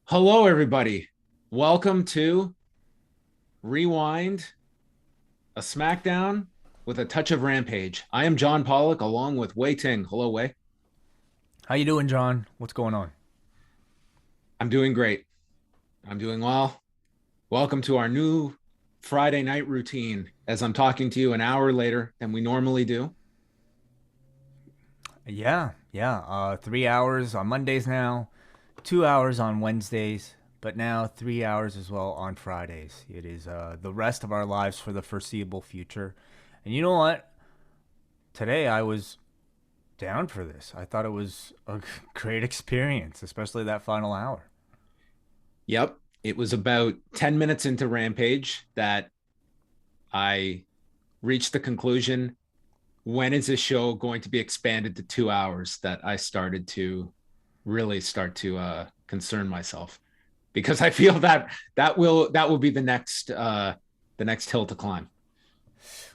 Hello, everybody. Welcome to Rewind a SmackDown with a touch of Rampage. I am John Pollock along with Wei Ting. Hello, Wei. How you doing, John? What's going on? I'm doing great. I'm doing well. Welcome to our new Friday night routine as I'm talking to you an hour later than we normally do. Yeah. 3 hours on Mondays now, 2 hours on Wednesdays, but now 3 hours as well on Fridays. It is the rest of our lives for the foreseeable future. And you know what? Today I was down for this. I thought it was a great experience, especially that final hour. Yep. It was about 10 minutes into Rampage that I reached the conclusion, when is this show going to be expanded to 2 hours, that I started to really start to concern myself, because I feel that that will be the next hill to climb.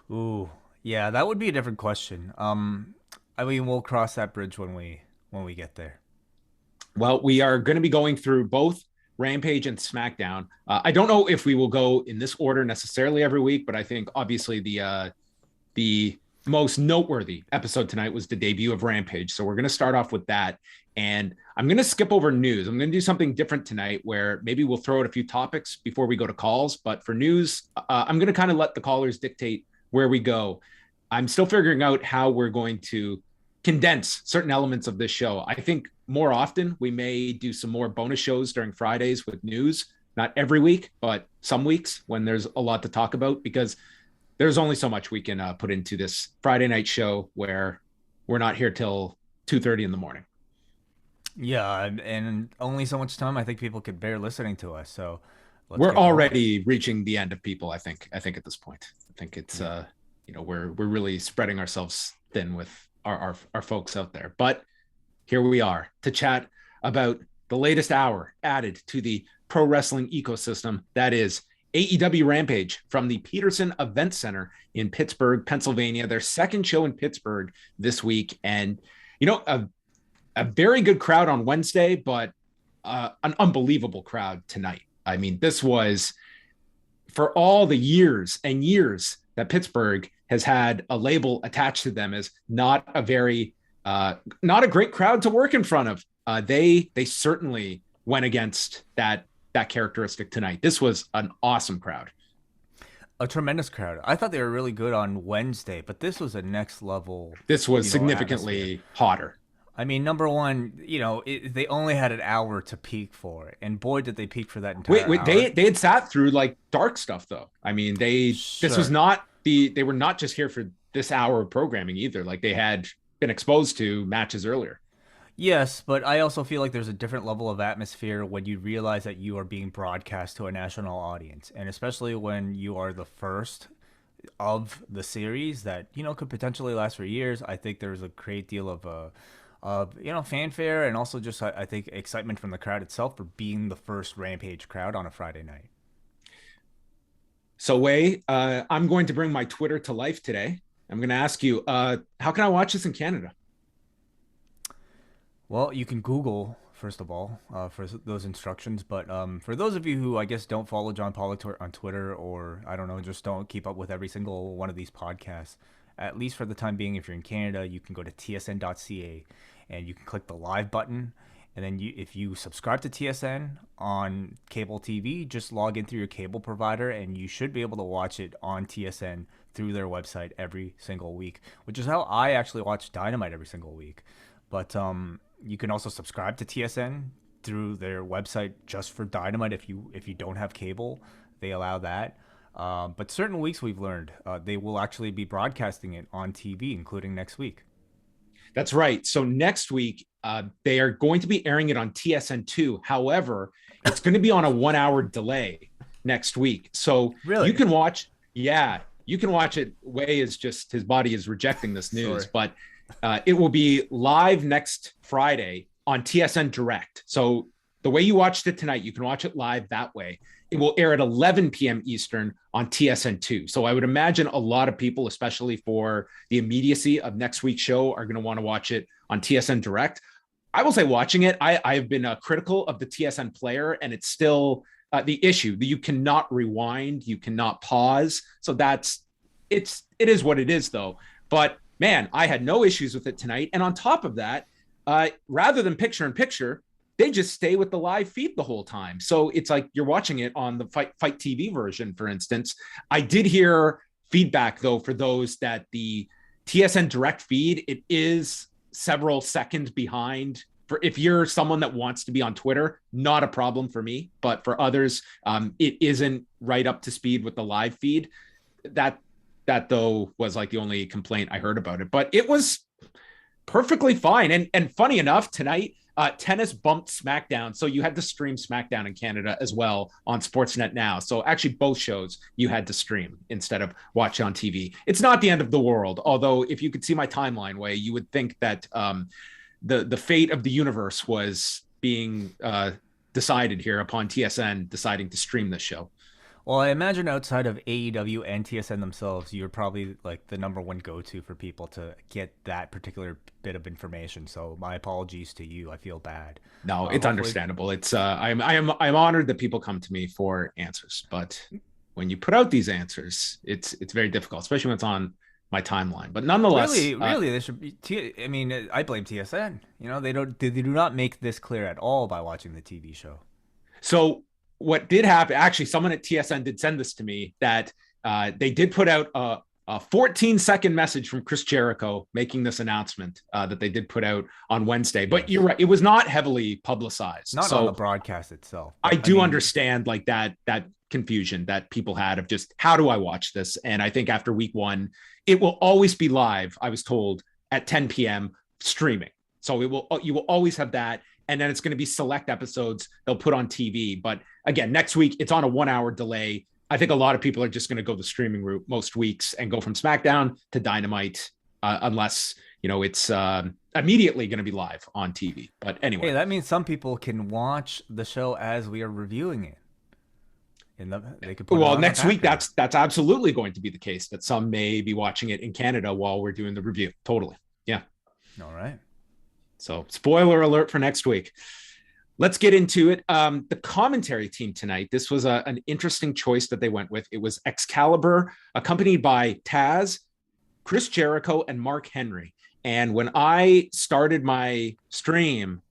Ooh, yeah, that would be a different question. I mean, we'll cross that bridge when we get there. Well, we are going to be going through both Rampage and SmackDown. I don't know if we will go in this order necessarily every week, but I think obviously the most noteworthy episode tonight was the debut of Rampage. So we're going to start off with that. And I'm going to skip over news. I'm going to do something different tonight where maybe we'll throw out a few topics before we go to calls. But for news, I'm going to kind of let the callers dictate where we go. I'm still figuring out how we're going to condense certain elements of this show. I think more often we may do some more bonus shows during Fridays with news, not every week, but some weeks when there's a lot to talk about, because there's only so much we can put into this Friday night show where we're not here till 2:30 in the morning. Yeah, and only so much time I think people could bear listening to us. So let's We're get going. already reaching the end of people. I think at this point, I think it's Yeah. we're really spreading ourselves thin with our folks out there. But here we are to chat about the latest hour added to the pro wrestling ecosystem. That is AEW Rampage from the Peterson Events Center in Pittsburgh, Pennsylvania. Their second show in Pittsburgh this week, and you know a very good crowd on Wednesday, but an unbelievable crowd tonight. I mean, this was, for all the years and years that Pittsburgh has had a label attached to them as not a very not a great crowd to work in front of. They certainly went against that characteristic tonight. This was an awesome crowd. A tremendous crowd. I thought they were really good on Wednesday, but this was a next level, This was atmosphere. significantly hotter. I mean, number one, they only had an hour to peak for it, and boy, did they peak for that Wait, entire wait, they hour. they had sat through like dark stuff though. I mean, this was Sure. not they were not just here for this hour of programming either. Like they had been exposed to matches earlier. Yes, but I also feel like there's a different level of atmosphere when you realize that you are being broadcast to a national audience, and especially when you are the first of the series that could potentially last for years. I think there's a great deal of fanfare, and also just I think excitement from the crowd itself for being the first Rampage crowd on a Friday night. So, Wei, I'm going to bring my Twitter to life today. I'm going to ask you, how can I watch this in Canada? Well, you can Google first of all for those instructions, but for those of you who I guess don't follow John Pollock on Twitter, or I don't know, just don't keep up with every single one of these podcasts, at least for the time being, if you're in Canada, you can go to tsn.ca and you can click the live button. And then if you subscribe to TSN on cable TV, just log in through your cable provider and you should be able to watch it on TSN through their website every single week, which is how I actually watch Dynamite every single week. But you can also subscribe to TSN through their website just for Dynamite if you don't have cable. They allow that. But certain weeks we've learned they will actually be broadcasting it on TV, including next week. That's right. So next week, they are going to be airing it on TSN2. However, it's going to be on a 1 hour delay next week. So you Really? can watch, yeah, you can watch it. Wei is just, his body is rejecting this news, Sorry. but it will be live next Friday on TSN Direct. So the way you watched it tonight, you can watch it live that way. It will air at 11 p.m. Eastern on TSN2. So I would imagine a lot of people, especially for the immediacy of next week's show, are going to want to watch it on TSN Direct. I will say watching it, I've been critical of the TSN player, and it's still the issue that you cannot rewind, you cannot pause. So it is what it is though. But man, I had no issues with it tonight. And on top of that, rather than picture in picture, they just stay with the live feed the whole time. So it's like you're watching it on the Fight TV version, for instance. I did hear feedback though for those that the TSN direct feed, it is several seconds behind. For if you're someone that wants to be on Twitter, not a problem for me, but for others, it isn't right up to speed with the live feed. That though was like the only complaint I heard about it, but it was perfectly fine. And funny enough, tonight, tennis bumped SmackDown, so you had to stream SmackDown in Canada as well on Sportsnet Now. So actually, both shows you had to stream instead of watch on TV. It's not the end of the world, although if you could see my timeline, way you would think that the fate of the universe was being decided here upon TSN deciding to stream this show. Well, I imagine outside of AEW and TSN themselves, you're probably like the number one go-to for people to get that particular bit of information. So my apologies to you. I feel bad. No, it's understandable. It's I'm honored that people come to me for answers, but when you put out these answers, it's very difficult, especially when it's on my timeline. But nonetheless, really, they should be. I mean, I blame TSN. You know, they do not make this clear at all by watching the TV show. So what did happen? Actually, someone at TSN did send this to me that they did put out a 14-second message from Chris Jericho making this announcement that they did put out on Wednesday. But you're right, it was not heavily publicized. Not on the broadcast itself. I mean, understand like that confusion that people had of just how do I watch this? And I think after week one, it will always be live. I was told at 10 p.m. streaming. So you will always have that. And then it's going to be select episodes they'll put on TV. But again, next week, it's on a 1 hour delay. I think a lot of people are just going to go the streaming route most weeks and go from SmackDown to Dynamite, unless, it's immediately going to be live on TV. But anyway. Hey, that means some people can watch the show as we are reviewing it. They could put it on next week, that's absolutely going to be the case, that some may be watching it in Canada while we're doing the review. Totally. Yeah. All right. So spoiler alert for next week. Let's get into it. The commentary team tonight, this was an interesting choice that they went with. It was Excalibur, accompanied by Taz, Chris Jericho, and Mark Henry. And when I started my stream,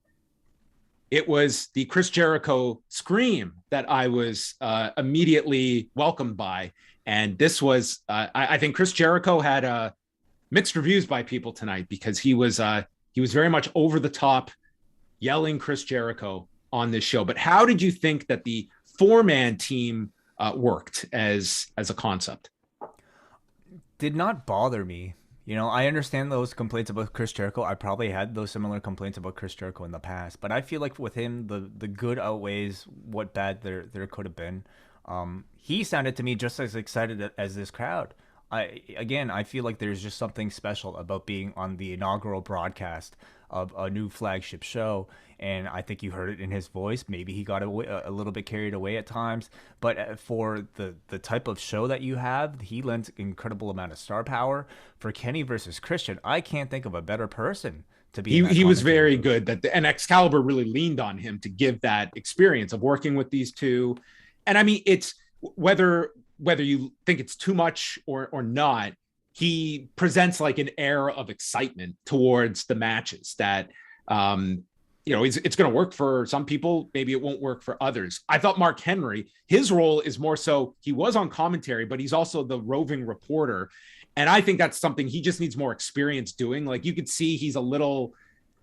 it was the Chris Jericho scream that I was immediately welcomed by. And this was, I think Chris Jericho had mixed reviews by people tonight because he was very much over the top yelling Chris Jericho on this show. But how did you think that the 4-man team worked as a concept? Did not bother me. I understand those complaints about Chris Jericho. I probably had those similar complaints about Chris Jericho in the past, but I feel like with him, the good outweighs what bad there could have been. He sounded to me just as excited as this crowd. I feel like there's just something special about being on the inaugural broadcast of a new flagship show, and I think you heard it in his voice. Maybe he got a little bit carried away at times, but for the type of show that you have, he lends an incredible amount of star power. For Kenny versus Christian, I can't think of a better person to be. He was very good. And Excalibur really leaned on him to give that experience of working with these two. And I mean, it's whether you think it's too much or not, he presents like an air of excitement towards the matches that, it's going to work for some people. Maybe it won't work for others. I thought Mark Henry, his role is more so he was on commentary, but he's also the roving reporter. And I think that's something he just needs more experience doing. Like you could see he's a little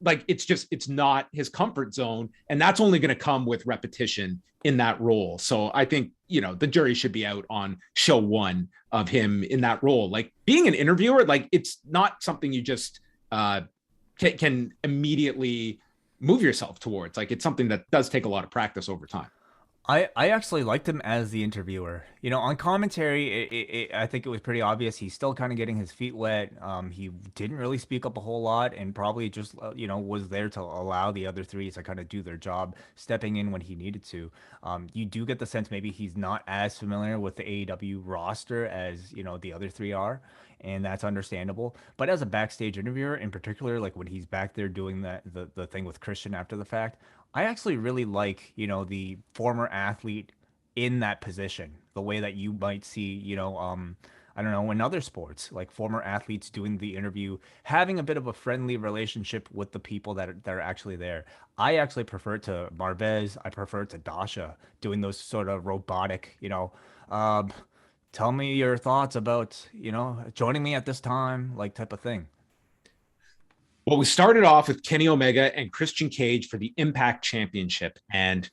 like, it's not his comfort zone. And that's only going to come with repetition in that role. So I think, the jury should be out on show one of him in that role. Like being an interviewer, like it's not something you just can immediately move yourself towards. Like it's something that does take a lot of practice over time. I actually liked him as the interviewer. You know, on commentary, I think it was pretty obvious he's still kind of getting his feet wet. He didn't really speak up a whole lot, and probably just was there to allow the other three to kind of do their job, stepping in when he needed to. You do get the sense maybe he's not as familiar with the AEW roster as the other three are, and that's understandable. But as a backstage interviewer, in particular, like when he's back there doing the thing with Christian after the fact. I actually really like, the former athlete in that position, the way that you might see, I don't know, in other sports, like former athletes doing the interview, having a bit of a friendly relationship with the people that are actually there. I actually prefer it to Marvez. I prefer it to Dasha doing those sort of robotic, um, tell me your thoughts about, joining me at this time, like type of thing. Well, we started off with Kenny Omega and Christian Cage for the Impact Championship. And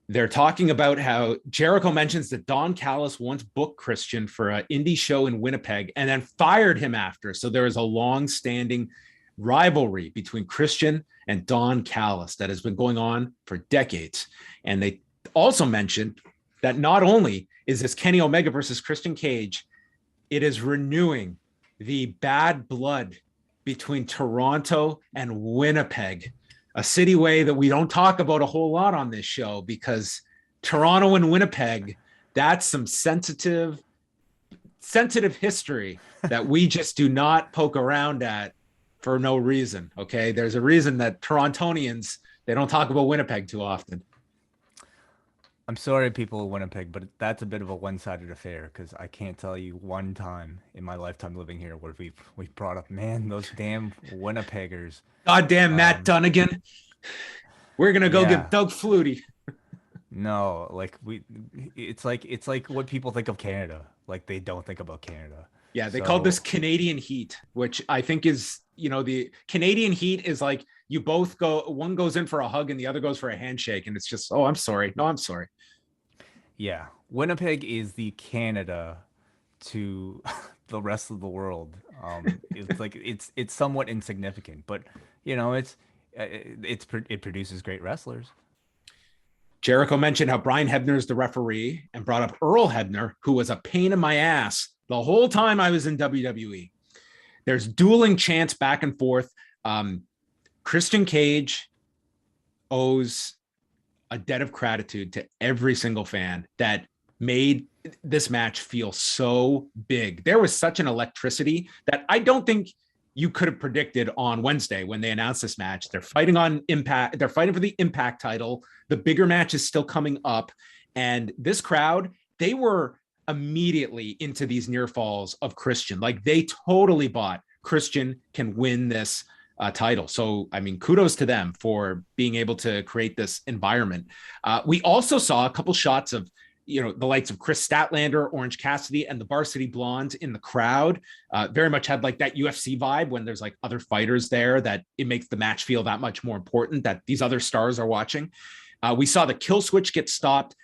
they're talking about how Jericho mentions that Don Callis once booked Christian for an indie show in Winnipeg and then fired him after. So there is a long-standing rivalry between Christian and Don Callis that has been going on for decades. And they also mentioned that not only is this Kenny Omega versus Christian Cage, it is renewing the bad blood between Toronto and Winnipeg, a city way that we don't talk about a whole lot on this show because Toronto and Winnipeg, that's some sensitive history that we just do not poke around at for no reason. Okay. There's a reason that Torontonians, they don't talk about Winnipeg too often. I'm sorry, people of Winnipeg, but that's a bit of a one-sided affair because I can't tell you one time in my lifetime living here where we've brought up, man, those damn Winnipeggers. Goddamn Matt Dunnigan. We're gonna go get Doug Flutie. No, like it's like what people think of Canada. Like they don't think about Canada. Yeah, they called this Canadian heat, which I think is, the Canadian heat is like you both go, one goes in for a hug and the other goes for a handshake. And it's just, oh, I'm sorry. No, I'm sorry. Yeah. Winnipeg is the Canada to the rest of the world. It's like, it's somewhat insignificant, but it produces great wrestlers. Jericho mentioned how Brian Hebner is the referee and brought up Earl Hebner, who was a pain in my ass the whole time I was in WWE. There's dueling chants back and forth. Christian Cage owes a debt of gratitude to every single fan that made this match feel so big. There was such an electricity that I don't think you could have predicted on Wednesday when they announced this match. They're fighting on Impact. They're fighting for the Impact title. The bigger match is still coming up. And this crowd, they were immediately into these near falls of Christian. Like they totally bought Christian can win this title. So, I mean, kudos to them for being able to create this environment. We also saw a couple shots of, the likes of Chris Statlander, Orange Cassidy, and the Varsity Blondes in the crowd. Very much had like that UFC vibe when there's like other fighters there, that it makes the match feel that much more important that these other stars are watching. We saw the kill switch get stopped.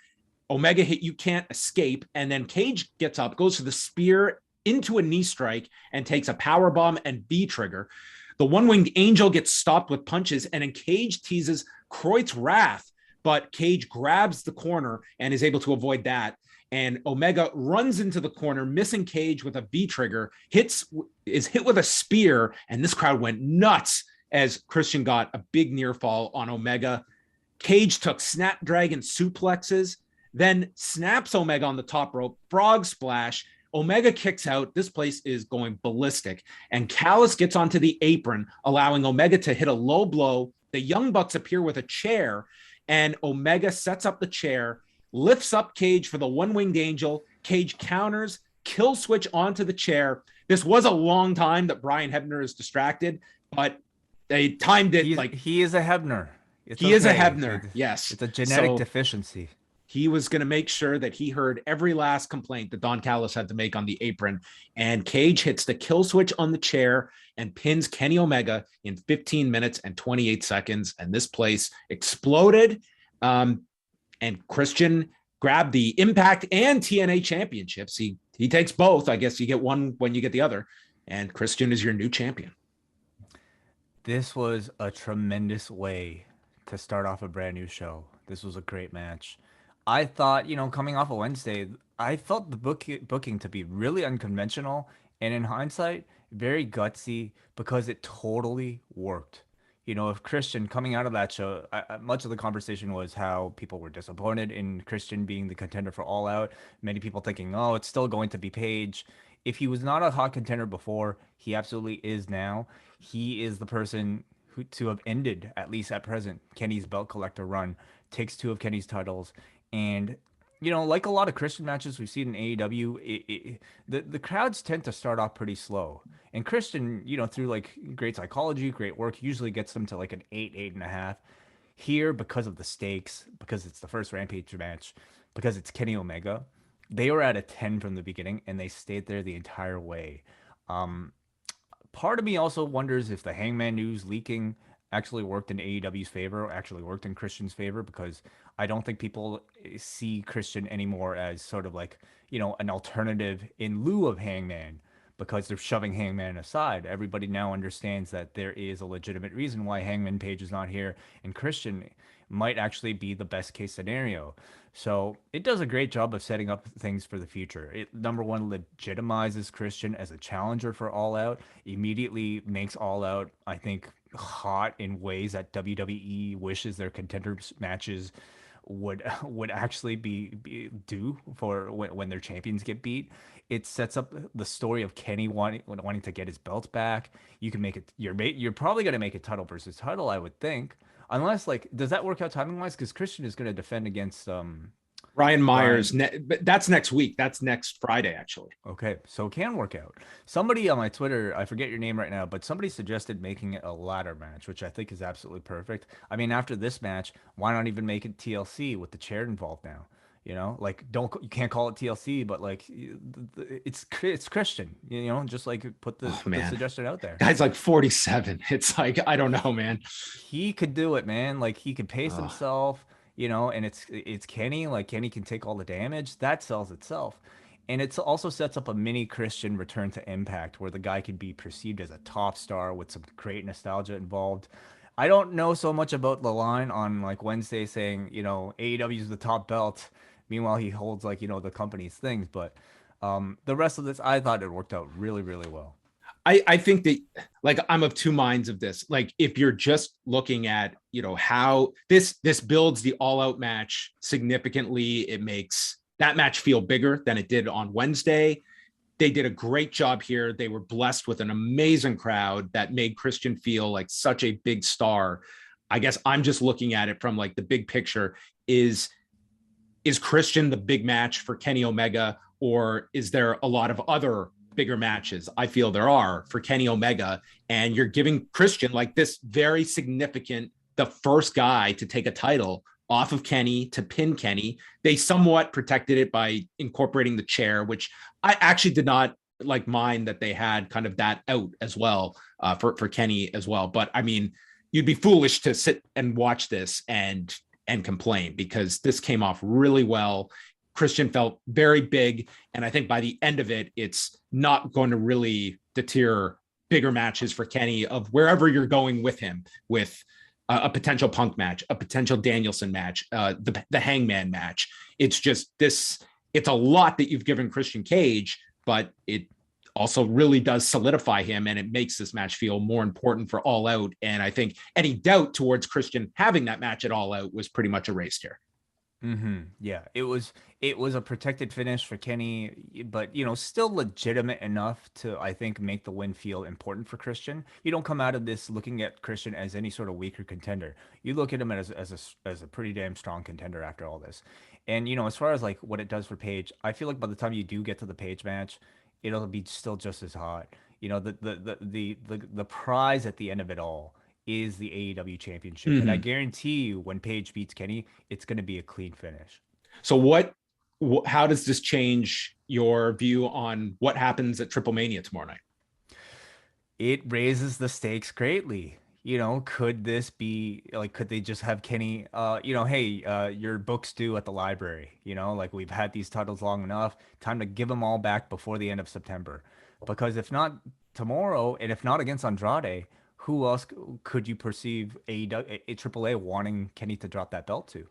Omega hit You Can't Escape. And then Cage gets up, goes to the spear into a knee strike and takes a power bomb and V trigger. The one-winged angel gets stopped with punches, and then Cage teases Croyt's Wrath, but Cage grabs the corner and is able to avoid that. And Omega runs into the corner, missing Cage with a V-trigger, is hit with a spear, and this crowd went nuts as Christian got a big near fall on Omega. Cage took Snapdragon suplexes, then snaps Omega on the top rope, frog splash. Omega kicks out. This place is going ballistic. And Callis gets onto the apron, allowing Omega to hit a low blow. The Young Bucks appear with a chair, and Omega sets up the chair, lifts up Cage for the one-winged angel. Cage counters, kill switch onto the chair. This was a long time that Brian Hebner is distracted, but they timed it. He is a Hebner. He is a Hebner. Yes. It's a genetic deficiency. He was going to make sure that he heard every last complaint that Don Callis had to make on the apron. And Cage hits the kill switch on the chair and pins Kenny Omega in 15 minutes and 28 seconds. And this place exploded. And Christian grabbed the Impact and TNA championships. He takes both. I guess you get one when you get the other. And Christian is your new champion. This was a tremendous way to start off a brand new show. This was a great match. I thought, coming off of Wednesday, I felt the booking to be really unconventional, and in hindsight, very gutsy because it totally worked. If Christian coming out of that show, much of the conversation was how people were disappointed in Christian being the contender for All Out. Many people thinking, oh, it's still going to be Paige. If he was not a hot contender before, he absolutely is now. He is the person who to have ended, at least at present, Kenny's belt collector run, takes two of Kenny's titles, and like a lot of Christian matches we've seen in AEW, the crowds tend to start off pretty slow. And Christian, through like great psychology, great work, usually gets them to like an 8.5. Here, because of the stakes, because it's the first Rampage match, because it's Kenny Omega, they were at a 10 from the beginning, and they stayed there the entire way. Um, Part of me also wonders if the Hangman news leaking actually worked in AEW's favor, or actually worked in Christian's favor, because I don't think people see Christian anymore as sort of like, an alternative in lieu of Hangman, because they're shoving Hangman aside. Everybody now understands that there is a legitimate reason why Hangman Page is not here, and Christian might actually be the best case scenario. So it does a great job of setting up things for the future. It, number one, legitimizes Christian as a challenger for All Out, immediately makes All Out, I think, hot in ways that WWE wishes their contenders matches would actually be due for when their champions get beat. It sets up the story of Kenny wanting to get his belt back. You can make it. You're probably gonna make it title versus title, I would think, unless like does that work out timing wise? Because Christian is gonna defend against Ryan Brian. Myers, but that's next week. That's next Friday, actually. Okay, so it can work out. Somebody on my Twitter, I forget your name right now, but somebody suggested making it a ladder match, which I think is absolutely perfect. I mean, after this match, why not even make it TLC with the chair involved now? Like you can't call it TLC, but like it's Christian. Just like put Oh the man, suggestion out there. guy's like 47. It's like I don't know, man. He could do it, man. Like he could pace Oh, himself, and it's Kenny. Like Kenny can take all the damage. That sells itself. And it also sets up a mini Christian return to Impact where the guy could be perceived as a top star with some great nostalgia involved. I don't know so much about the line on like Wednesday saying, AEW is the top belt. Meanwhile, he holds like, the company's things. But the rest of this, I thought it worked out really, really well. I think that like I'm of two minds of this. Like if you're just looking at how this builds the all out match significantly, it makes that match feel bigger than it did on Wednesday. They did a great job here. They were blessed with an amazing crowd that made Christian feel like such a big star. I guess I'm just looking at it from like the big picture. Is Christian the big match for Kenny Omega, or is there a lot of other bigger matches? I feel there are for Kenny Omega, and you're giving Christian like this very significant, the first guy to take a title off of Kenny to pin Kenny. They somewhat protected it by incorporating the chair, which I actually did not like mind that they had kind of that out as well for Kenny as well. But I mean, you'd be foolish to sit and watch this and complain because this came off really well. Christian felt very big. And I think by the end of it, it's not going to really deter bigger matches for Kenny of wherever you're going with him, with a potential Punk match, a potential Danielson match, the Hangman match. It's just this, it's a lot that you've given Christian Cage, but it also really does solidify him and it makes this match feel more important for All Out. And I think any doubt towards Christian having that match at All Out was pretty much erased here. Yeah, it was a protected finish for Kenny, but still legitimate enough to I think make the win feel important for Christian. You don't come out of this looking at Christian as any sort of weaker contender. You look at him as a pretty damn strong contender after all this. And as far as like what it does for Paige, I feel like by the time you do get to the Paige match, it'll be still just as hot. The prize at the end of it all is the AEW Championship. And I Mm-hmm. guarantee you, when Paige beats Kenny, it's going to be a clean finish. So how does this change your view on what happens at Triple Mania tomorrow night? It raises the stakes greatly. Could this be like, could they just have Kenny, hey, your book's due at the library? Like we've had these titles long enough. Time to give them all back before the end of September. Because if not tomorrow, and if not against Andrade, who else could you perceive AEW, AAA wanting Kenny to drop that belt to?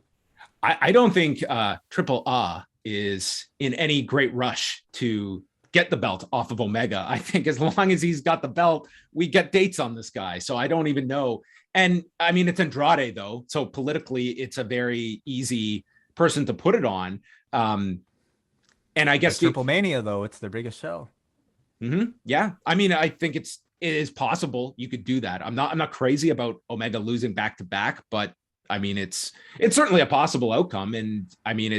I don't think Triple A is in any great rush to get the belt off of Omega. I think as long as he's got the belt, we get dates on this guy. So I don't even know. And I mean, it's Andrade though. So politically, it's a very easy person to put it on. And I guess Triple Mania though, it's their biggest show. Yeah. I mean, I think it is possible you could do that. I'm not crazy about Omega losing back to back, but I mean, it's certainly a possible outcome. And I mean,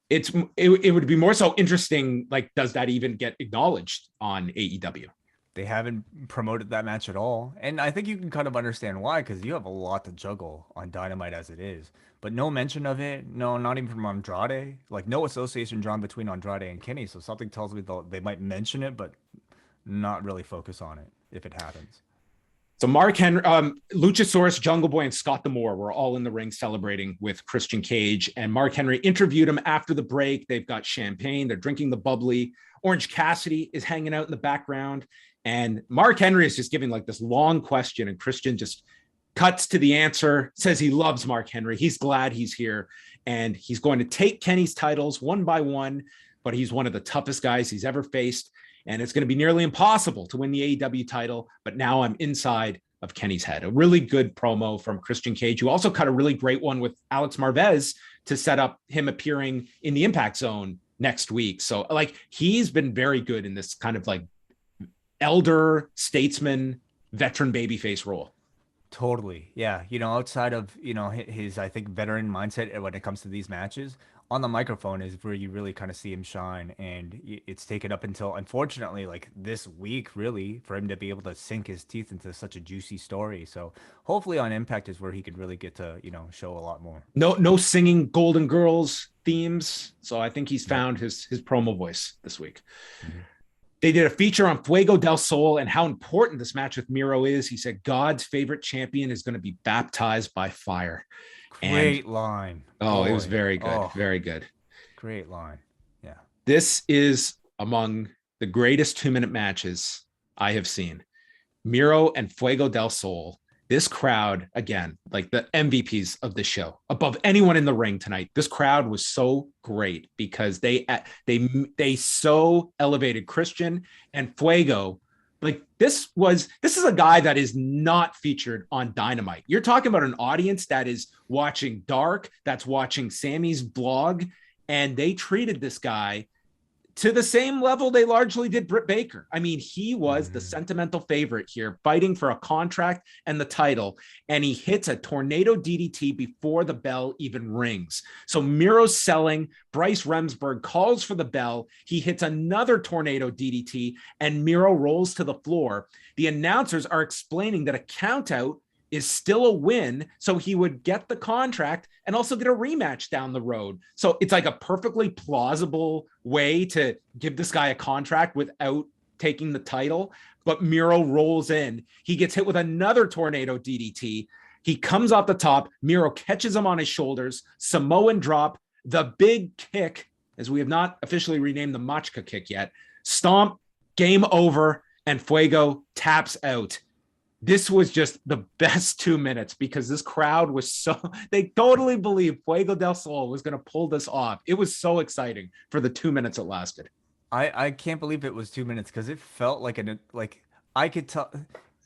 it would be more so interesting. Like, does that even get acknowledged on AEW? They haven't promoted that match at all. And I think you can kind of understand why, because you have a lot to juggle on Dynamite as it is. But no mention of it. No, not even from Andrade. Like, no association drawn between Andrade and Kenny. So something tells me they might mention it, but not really focus on it if it happens. So Mark Henry, Luchasaurus, Jungle Boy, and Scott D'Amore were all in the ring celebrating with Christian Cage. And Mark Henry interviewed him after the break. They've got champagne. They're drinking the bubbly. Orange Cassidy is hanging out in the background. And Mark Henry is just giving like this long question. And Christian just cuts to the answer, says he loves Mark Henry. He's glad he's here. And he's going to take Kenny's titles one by one. But he's one of the toughest guys he's ever faced. And it's going to be nearly impossible to win the AEW title. But now I'm inside of Kenny's head. A really good promo from Christian Cage, who also cut a really great one with Alex Marvez to set up him appearing in the Impact Zone next week. So like, he's been very good in this kind of like elder statesman, veteran babyface role. Totally. Yeah. You know, outside of, you know, his, I think, veteran mindset when it comes to these matches, on the microphone is where you really kind of see him shine. And it's taken up until, unfortunately, like this week, really, for him to be able to sink his teeth into such a juicy story. So hopefully on Impact is where he could really get to, you know, show a lot more. No singing Golden Girls themes. So I think he's found his promo voice this week. Mm-hmm. They did a feature on Fuego del Sol and how important this match with Miro is. He said God's favorite champion is going to be baptized by fire. Great line. Oh, boy. It was very good. Oh, very good. Great line. Yeah. This is among the greatest 2-minute matches I have seen. Miro and Fuego del Sol. This crowd, again, like the MVPs of the show, above anyone in the ring tonight. This crowd was so great because they so elevated Christian and Fuego. Like this is a guy that is not featured on Dynamite. You're talking about an audience that is watching Dark, that's watching Sammy's blog, and they treated this guy to the same level they largely did Britt Baker. I mean, he was the sentimental favorite here, fighting for a contract and the title, and he hits a tornado DDT before the bell even rings. So Miro's selling, Bryce Remsburg calls for the bell, he hits another tornado DDT, and Miro rolls to the floor. The announcers are explaining that a countout is still a win, so he would get the contract and also get a rematch down the road. So it's like a perfectly plausible way to give this guy a contract without taking the title. But Miro rolls in. He gets hit with another tornado DDT. He comes off the top. Miro catches him on his shoulders. Samoan drop. The big kick, as we have not officially renamed the Machka kick yet. Stomp, game over, and Fuego taps out. This was just the best 2 minutes because this crowd was they totally believed Fuego del Sol was going to pull this off. It was so exciting for the 2 minutes it lasted. I can't believe it was 2 minutes because it felt like I could tell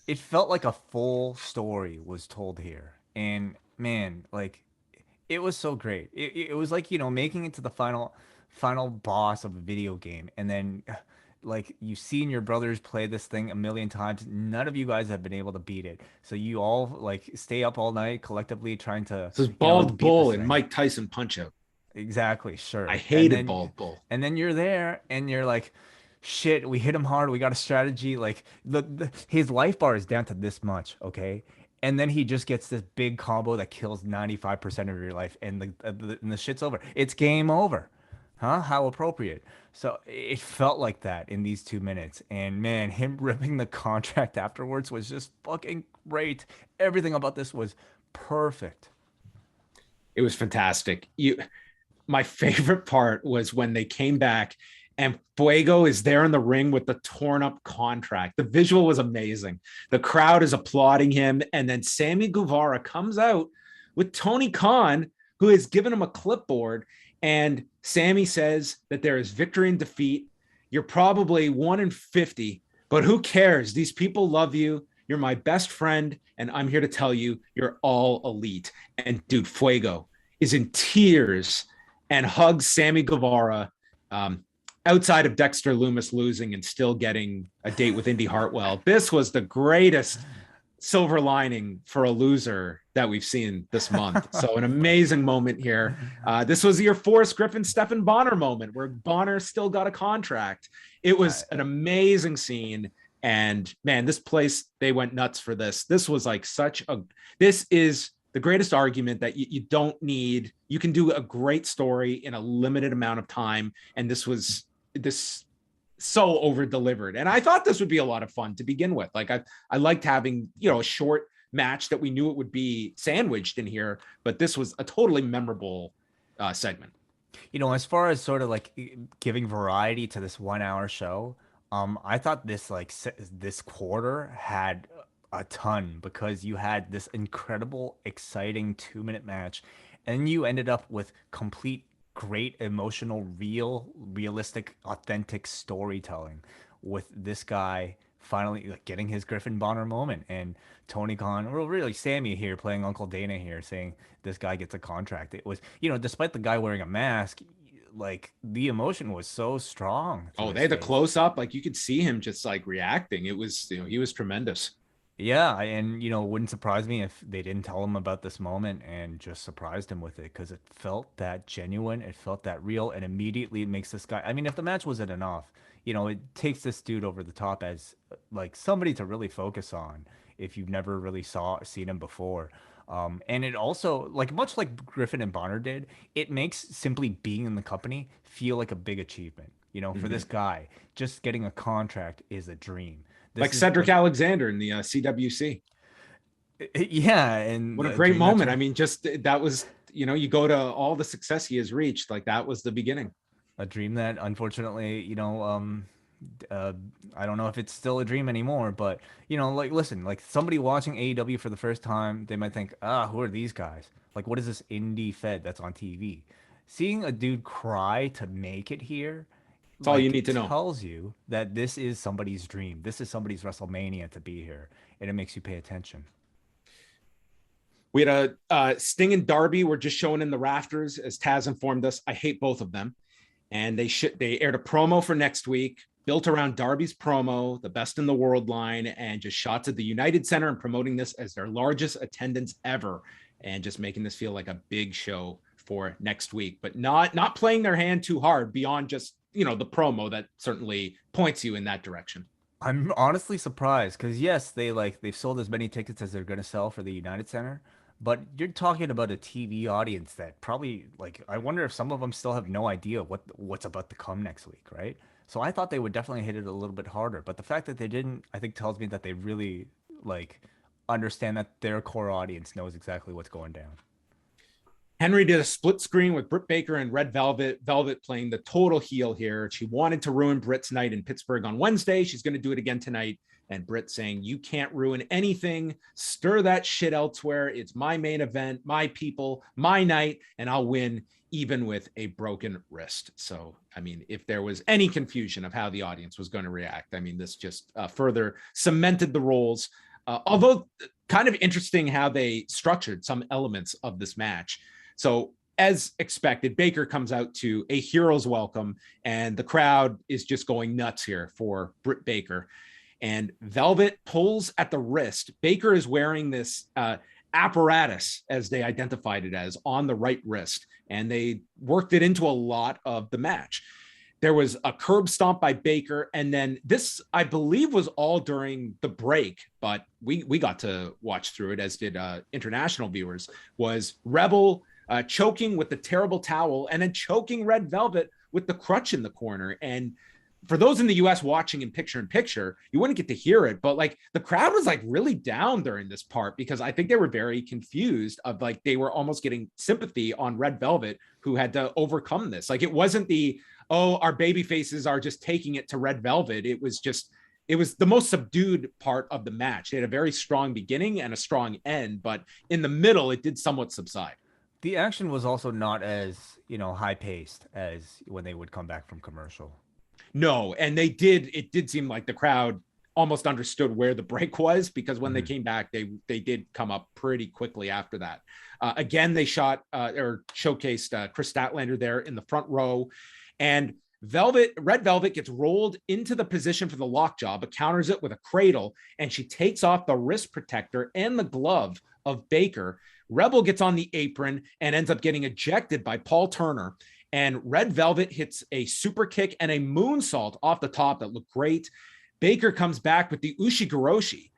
it felt like a full story was told here. And man, like it was so great. It was like, you know, making it to the final boss of a video game, and then like you've seen your brothers play this thing a million times. None of you guys have been able to beat it. So you all like stay up all night collectively trying to. This is Bald Bull and Mike Tyson Punch Out. Exactly. Sure. I hated Bald Bull. And then you're there and you're like, shit, we hit him hard. We got a strategy. Like his life bar is down to this much. Okay. And then he just gets this big combo that kills 95% of your life. And the shit's over. It's game over. Huh? How appropriate. So it felt like that in these 2 minutes. And man, him ripping the contract afterwards was just fucking great. Everything about this was perfect. It was fantastic. My favorite part was when they came back and Fuego is there in the ring with the torn up contract. The visual was amazing. The crowd is applauding him. And then Sammy Guevara comes out with Tony Khan, who has given him a clipboard. And Sammy says that there is victory and defeat. You're probably 1 in 50, but who cares? These people love you. You're my best friend, and I'm here to tell you you're all elite. And dude, Fuego is in tears and hugs Sammy Guevara, outside of Dexter Lumis losing and still getting a date with Indy Hartwell. This was the greatest silver lining for a loser that we've seen this month. So an amazing moment here. This was your Forrest Griffin, Stephen Bonner moment where Bonner still got a contract. It was an amazing scene. And man, this place, they went nuts for this. This was like this is the greatest argument that you don't need. You can do a great story in a limited amount of time. And this so over delivered. And I thought this would be a lot of fun to begin with. Like I liked having, a short match that we knew it would be sandwiched in here, but this was a totally memorable segment. As far as sort of like giving variety to this 1 hour show, I thought this quarter had a ton, because you had this incredible, exciting 2-minute match, and you ended up with complete great emotional, realistic, authentic storytelling with this guy finally getting his Griffin Bonner moment, and Tony Khan, or really Sammy here playing Uncle Dana here, saying this guy gets a contract. It was, despite the guy wearing a mask, like the emotion was so strong. Oh, they had a close up, like you could see him just like reacting. It was, he was tremendous. Yeah, and it wouldn't surprise me if they didn't tell him about this moment and just surprised him with it, because it felt that genuine, it felt that real, and immediately it makes this guy. I mean, if the match wasn't enough, it takes this dude over the top as like somebody to really focus on if you've never really seen him before. And it also, like much like Griffin and Bonner did, it makes simply being in the company feel like a big achievement. For this guy, just getting a contract is a dream. Like Cedric Alexander in the CWC. Yeah, and what a great moment. I mean, just that was, you go to all the success he has reached, like that was the beginning. A dream that unfortunately, I don't know if it's still a dream anymore, but like listen, like somebody watching AEW for the first time, they might think, who are these guys? Like, what is this indie fed that's on TV? Seeing a dude cry to make it here, that's all you need to know. Tells you that this is somebody's dream. This is somebody's WrestleMania to be here, and it makes you pay attention. We had a Sting and Darby were just showing in the rafters, as Taz informed us. I hate both of them, and they aired a promo for next week, built around Darby's promo, the best in the world line, and just shots at the United Center and promoting this as their largest attendance ever, and just making this feel like a big show for next week, but not playing their hand too hard beyond just the promo that certainly points you in that direction. I'm honestly surprised, because yes, they've sold as many tickets as they're going to sell for the United Center, but you're talking about a TV audience that probably, like, I wonder if some of them still have no idea what's about to come next week, right? So I thought they would definitely hit it a little bit harder, but the fact that they didn't, I think, tells me that they really understand that their core audience knows exactly what's going down. Henry did a split screen with Britt Baker and Red Velvet. Velvet playing the total heel here. She wanted to ruin Britt's night in Pittsburgh on Wednesday. She's going to do it again tonight. And Britt saying, you can't ruin anything. Stir that shit elsewhere. It's my main event, my people, my night, and I'll win even with a broken wrist. So, I mean, if there was any confusion of how the audience was going to react, I mean, this just further cemented the roles. Although kind of interesting how they structured some elements of this match. So as expected, Baker comes out to a hero's welcome, and the crowd is just going nuts here for Britt Baker. And Velvet pulls at the wrist. Baker is wearing this apparatus, as they identified it as, on the right wrist, and they worked it into a lot of the match. There was a curb stomp by Baker, and then this, I believe, was all during the break, but we got to watch through it, as did international viewers, was Rebel choking with the terrible towel, and then choking Red Velvet with the crutch in the corner. And for those in the US watching in picture, you wouldn't get to hear it, but like the crowd was like really down during this part, because I think they were very confused of like, they were almost getting sympathy on Red Velvet, who had to overcome this. Like, it wasn't our baby faces are just taking it to Red Velvet. It was the most subdued part of the match. It had a very strong beginning and a strong end, but in the middle, it did somewhat subside. The action was also not as, high paced as when they would come back from commercial. No, and it did seem like the crowd almost understood where the break was, because when they came back, they did come up pretty quickly after that. Again, they or showcased Chris Statlander there in the front row, and Red Velvet gets rolled into the position for the lockjaw, but counters it with a cradle, and she takes off the wrist protector and the glove of Baker. Rebel gets on the apron and ends up getting ejected by Paul Turner. And Red Velvet hits a super kick and a moonsault off the top that looked great. Baker comes back with the Ushigoroshi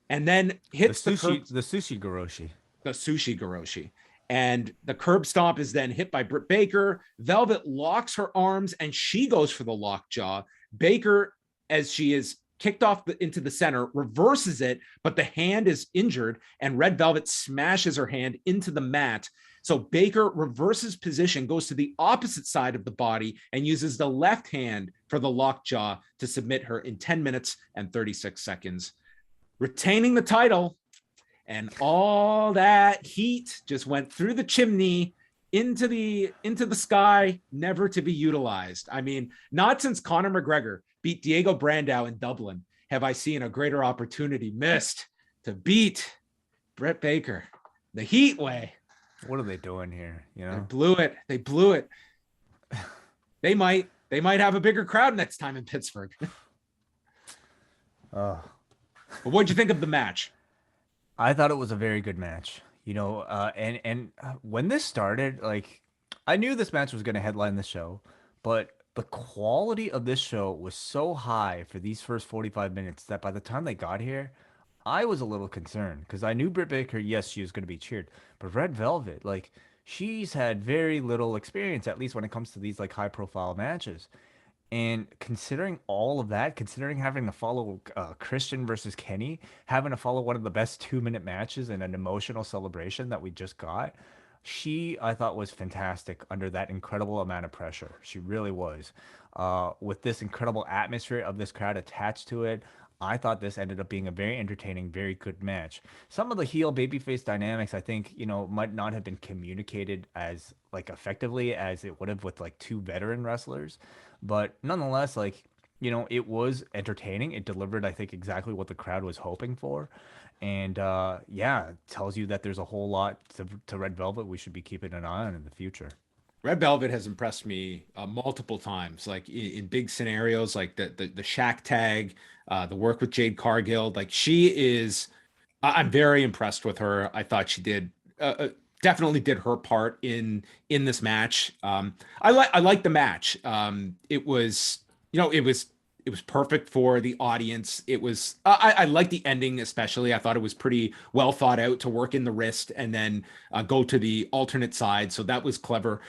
and then hits the sushi Goroshi. The sushi Goroshi. And the curb stomp is then hit by Britt Baker. Velvet locks her arms and she goes for the lockjaw. Baker, as she is kicked off into the center, reverses it, but the hand is injured and Red Velvet smashes her hand into the mat. So Baker reverses position, goes to the opposite side of the body, and uses the left hand for the lockjaw to submit her in 10 minutes and 36 seconds, retaining the title. And all that heat just went through the chimney into the sky, never to be utilized. I mean, not since Conor McGregor beat Diego Brandao in Dublin have I seen a greater opportunity missed to beat Britt Baker the heat way. What are they doing here? They blew it. They might have a bigger crowd next time in Pittsburgh. But what'd you think of the match? I thought it was a very good match. And when this started, like, I knew this match was going to headline the show, but the quality of this show was so high for these first 45 minutes that by the time they got here, I was a little concerned because I knew Britt Baker, yes, she was going to be cheered, but Red Velvet, like, she's had very little experience, at least when it comes to these like high profile matches. And considering all of that, considering having to follow Christian versus Kenny, having to follow one of the best 2-minute matches and an emotional celebration that we just got, she, I thought, was fantastic under that incredible amount of pressure. She really was. With this incredible atmosphere of this crowd attached to it, I thought this ended up being a very entertaining, very good match. Some of the heel babyface dynamics, I think, might not have been communicated as like effectively as it would have with like two veteran wrestlers, but nonetheless, like, it was entertaining. It delivered, I think, exactly what the crowd was hoping for, and yeah, it tells you that there's a whole lot to Red Velvet we should be keeping an eye on in the future. Red Velvet has impressed me multiple times, like in big scenarios, like the Shaq tag, the work with Jade Cargill. Like she is, I'm very impressed with her. I thought she did definitely did her part in this match. I like the match. It was, it was perfect for the audience. It was, I like the ending, especially. I thought it was pretty well thought out to work in the wrist and then go to the alternate side. So that was clever.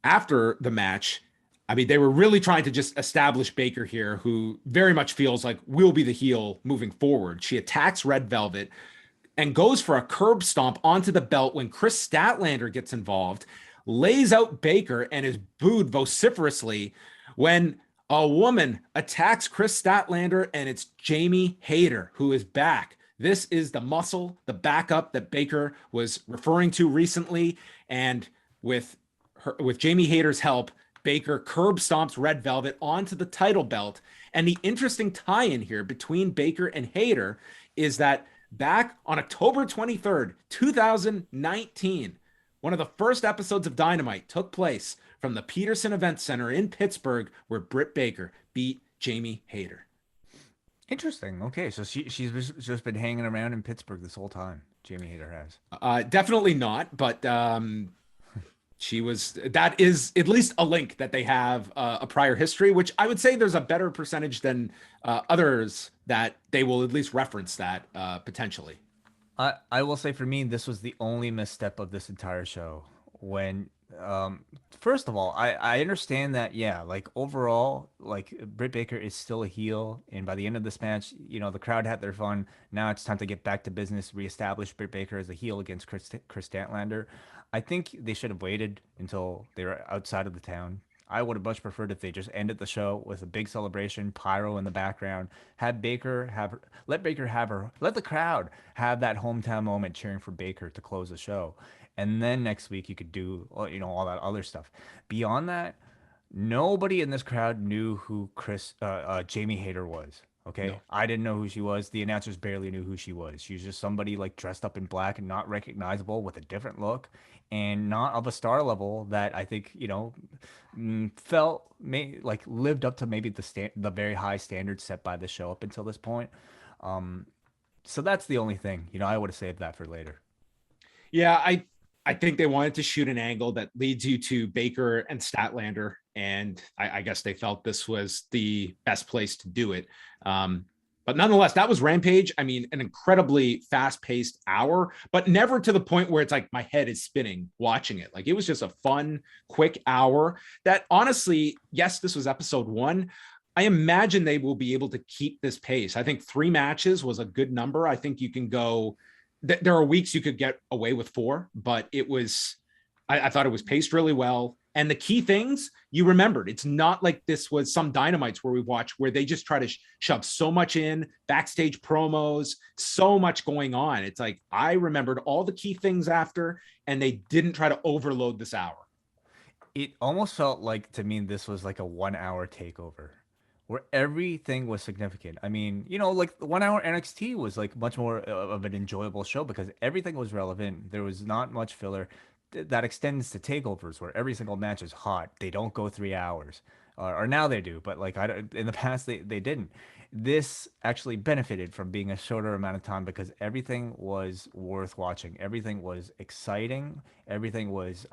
After the match, I mean, they were really trying to just establish Baker here, who very much feels like will be the heel moving forward. She attacks Red Velvet and goes for a curb stomp onto the belt when Chris Statlander gets involved, lays out Baker and is booed vociferously when a woman attacks Chris Statlander, and it's Jamie Hayter who is back. This is the muscle, the backup that Baker was referring to recently, and with Jamie Hayter's help, Baker curb stomps Red Velvet onto the title belt. And the interesting tie-in here between Baker and Hayter is that back on October 23rd, 2019, one of the first episodes of Dynamite took place from the Peterson Events Center in Pittsburgh, where Britt Baker beat Jamie Hayter. Interesting. Okay, so she's just been hanging around in Pittsburgh this whole time. Jamie Hayter has. Definitely not, but that is at least a link that they have a prior history, which I would say there's a better percentage than others that they will at least reference that potentially. I will say for me, this was the only misstep of this entire show. When, first of all, I understand that, yeah, like overall, like Britt Baker is still a heel. And by the end of this match, the crowd had their fun. Now it's time to get back to business, reestablish Britt Baker as a heel against Chris Statlander. I think they should have waited until they were outside of the town. I would have much preferred if they just ended the show with a big celebration, pyro in the background, let the crowd have that hometown moment cheering for Baker to close the show. and then next week you could do, all that other stuff. Beyond that, nobody in this crowd knew who Jamie Hayter was. Okay, No. I didn't know who she was. The announcers barely knew who she was. She was just somebody like dressed up in black and not recognizable with a different look, and not of a star level that I think felt like lived up to maybe the very high standards set by the show up until this point. Um, so that's the only thing. I would have saved that for later. Yeah, I think they wanted to shoot an angle that leads you to Baker and Statlander, and I guess they felt this was the best place to do it. But nonetheless, that was Rampage. I mean, an incredibly fast-paced hour, but never to the point where it's like my head is spinning watching it. Like, it was just a fun, quick hour that honestly, yes, this was episode 1. I imagine they will be able to keep this pace. I think 3 matches was a good number. I think you can go. There are weeks you could get away with 4, but it was, I thought it was paced really well. And the key things you remembered. It's not like this was some Dynamites where we watch where they just try to shove so much in, backstage promos, so much going on. It's like I remembered all the key things after, and they didn't try to overload this hour. It almost felt like to me this was like a 1 hour takeover where everything was significant. I mean, like the 1 hour NXT was like much more of an enjoyable show because everything was relevant. There was not much filler. That extends to takeovers where every single match is hot. They don't go 3 hours, or now they do, but like in the past they didn't. This actually benefited from being a shorter amount of time because everything was worth watching. Everything was exciting. Everything was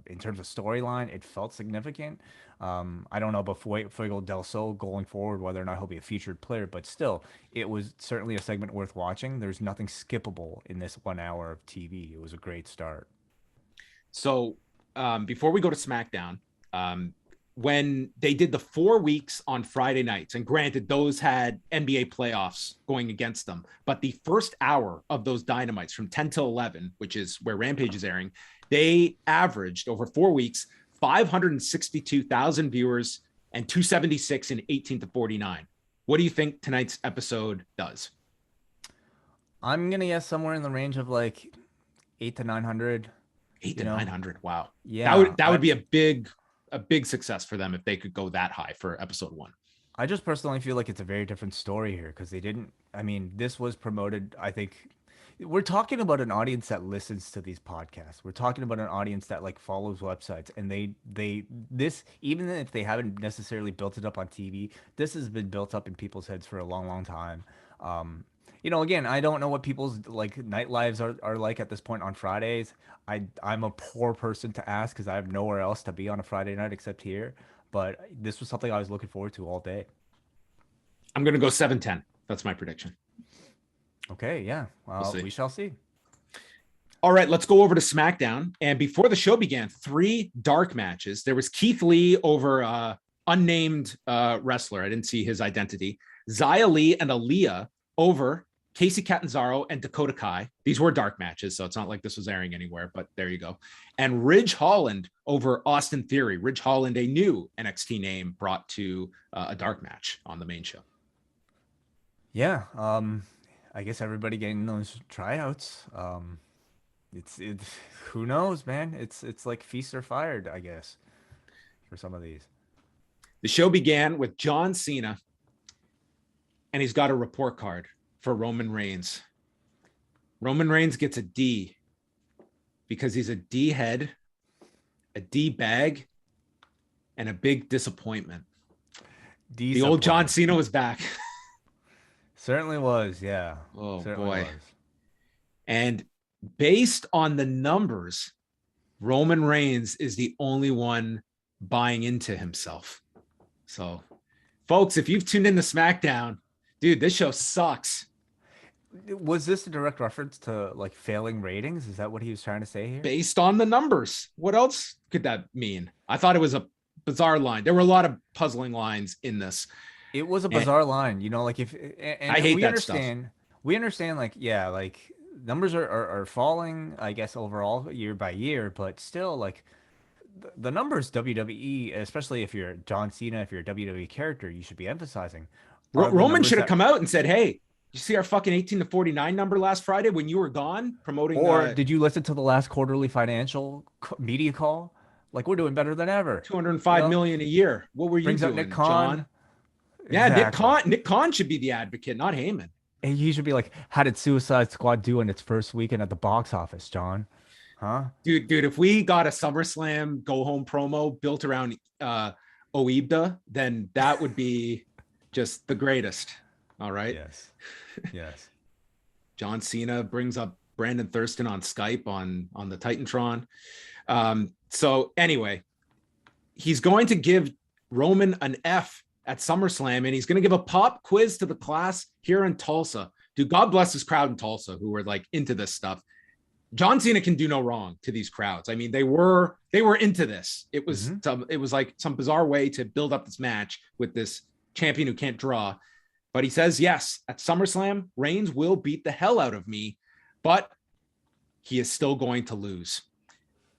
in terms of storyline, it felt significant. I don't know about Fuego del Sol going forward whether or not he'll be a featured player, but still, it was certainly a segment worth watching. There's nothing skippable in this 1 hour of TV. It was a great start. So before we go to SmackDown, when they did the 4 weeks on Friday nights, and granted, those had NBA playoffs going against them, but the first hour of those Dynamites from 10 till 11, which is where Rampage is airing, they averaged over 4 weeks 562,000 viewers and 276 in 18 to 49. What do you think tonight's episode does? I'm gonna guess somewhere in the range of like 8 to 900. 8 to 900. Wow. Yeah, That would be a big success for them if they could go that high for episode 1. I just personally feel like it's a very different story here because they didn't. I mean, this was promoted. I think we're talking about an audience that listens to these podcasts. We're talking about an audience that like follows websites, and this, even if they haven't necessarily built it up on TV, this has been built up in people's heads for a long, long time. Again, I don't know what people's like night lives are like at this point on Fridays. I'm a poor person to ask because I have nowhere else to be on a Friday night except here. But this was something I was looking forward to all day. I'm going to go 7-10. That's my prediction. Okay, yeah. We shall see. All right, let's go over to SmackDown. And before the show began, 3 dark matches. There was Keith Lee over unnamed wrestler. I didn't see his identity. Xia Li and Aaliyah over Casey Catanzaro and Dakota Kai. These were dark matches, so it's not like this was airing anywhere, but there you go. And Ridge Holland over Austin Theory. Ridge Holland, a new NXT name, brought to a dark match on the main show. Yeah, I guess everybody getting those tryouts. It's who knows, man. It's like feast or fired, I guess, for some of these. The show began with John Cena, and he's got a report card for Roman Reigns. Roman Reigns gets a D because he's a D head, a D bag, and a big disappointment. The old John Cena was back. Certainly was, yeah. Oh, certainly boy. Was. And based on the numbers, Roman Reigns is the only one buying into himself. So, folks, if you've tuned into SmackDown, dude, this show sucks. Was this a direct reference to like failing ratings? Is that what he was trying to say here? Based on the numbers. What else could that mean? I thought it was a bizarre line. There were a lot of puzzling lines in this. It was a bizarre line, like if I hate that stuff. We understand like, yeah, like numbers are falling, I guess, overall year by year, but still like the numbers WWE, especially if you're John Cena, if you're a WWE character, you should be emphasizing. Roman should have come out and said, hey, You see our fucking 18-49 number last Friday when you were gone promoting. Or did you listen to the last quarterly financial media call? Like, we're doing better than ever. 205 million a year. What were you Brings up Nick doing, Khan. John? Yeah, Exactly. Nick Khan should be the advocate, not Heyman. And he should be like, how did Suicide Squad do in its first weekend at the box office, John? Huh? Dude, if we got a SummerSlam go home promo built around OEBDA, then that would be just the greatest. All right. Yes. Yes. John Cena brings up Brandon Thurston on Skype on the Titantron. So anyway, he's going to give Roman an F at SummerSlam, and he's going to give a pop quiz to the class here in Tulsa. Dude, God bless this crowd in Tulsa who were like into this stuff. John Cena can do no wrong to these crowds. I mean, they were into this. It was it was like some bizarre way to build up this match with this champion who can't draw. But he says, yes, at SummerSlam, Reigns will beat the hell out of me, but he is still going to lose.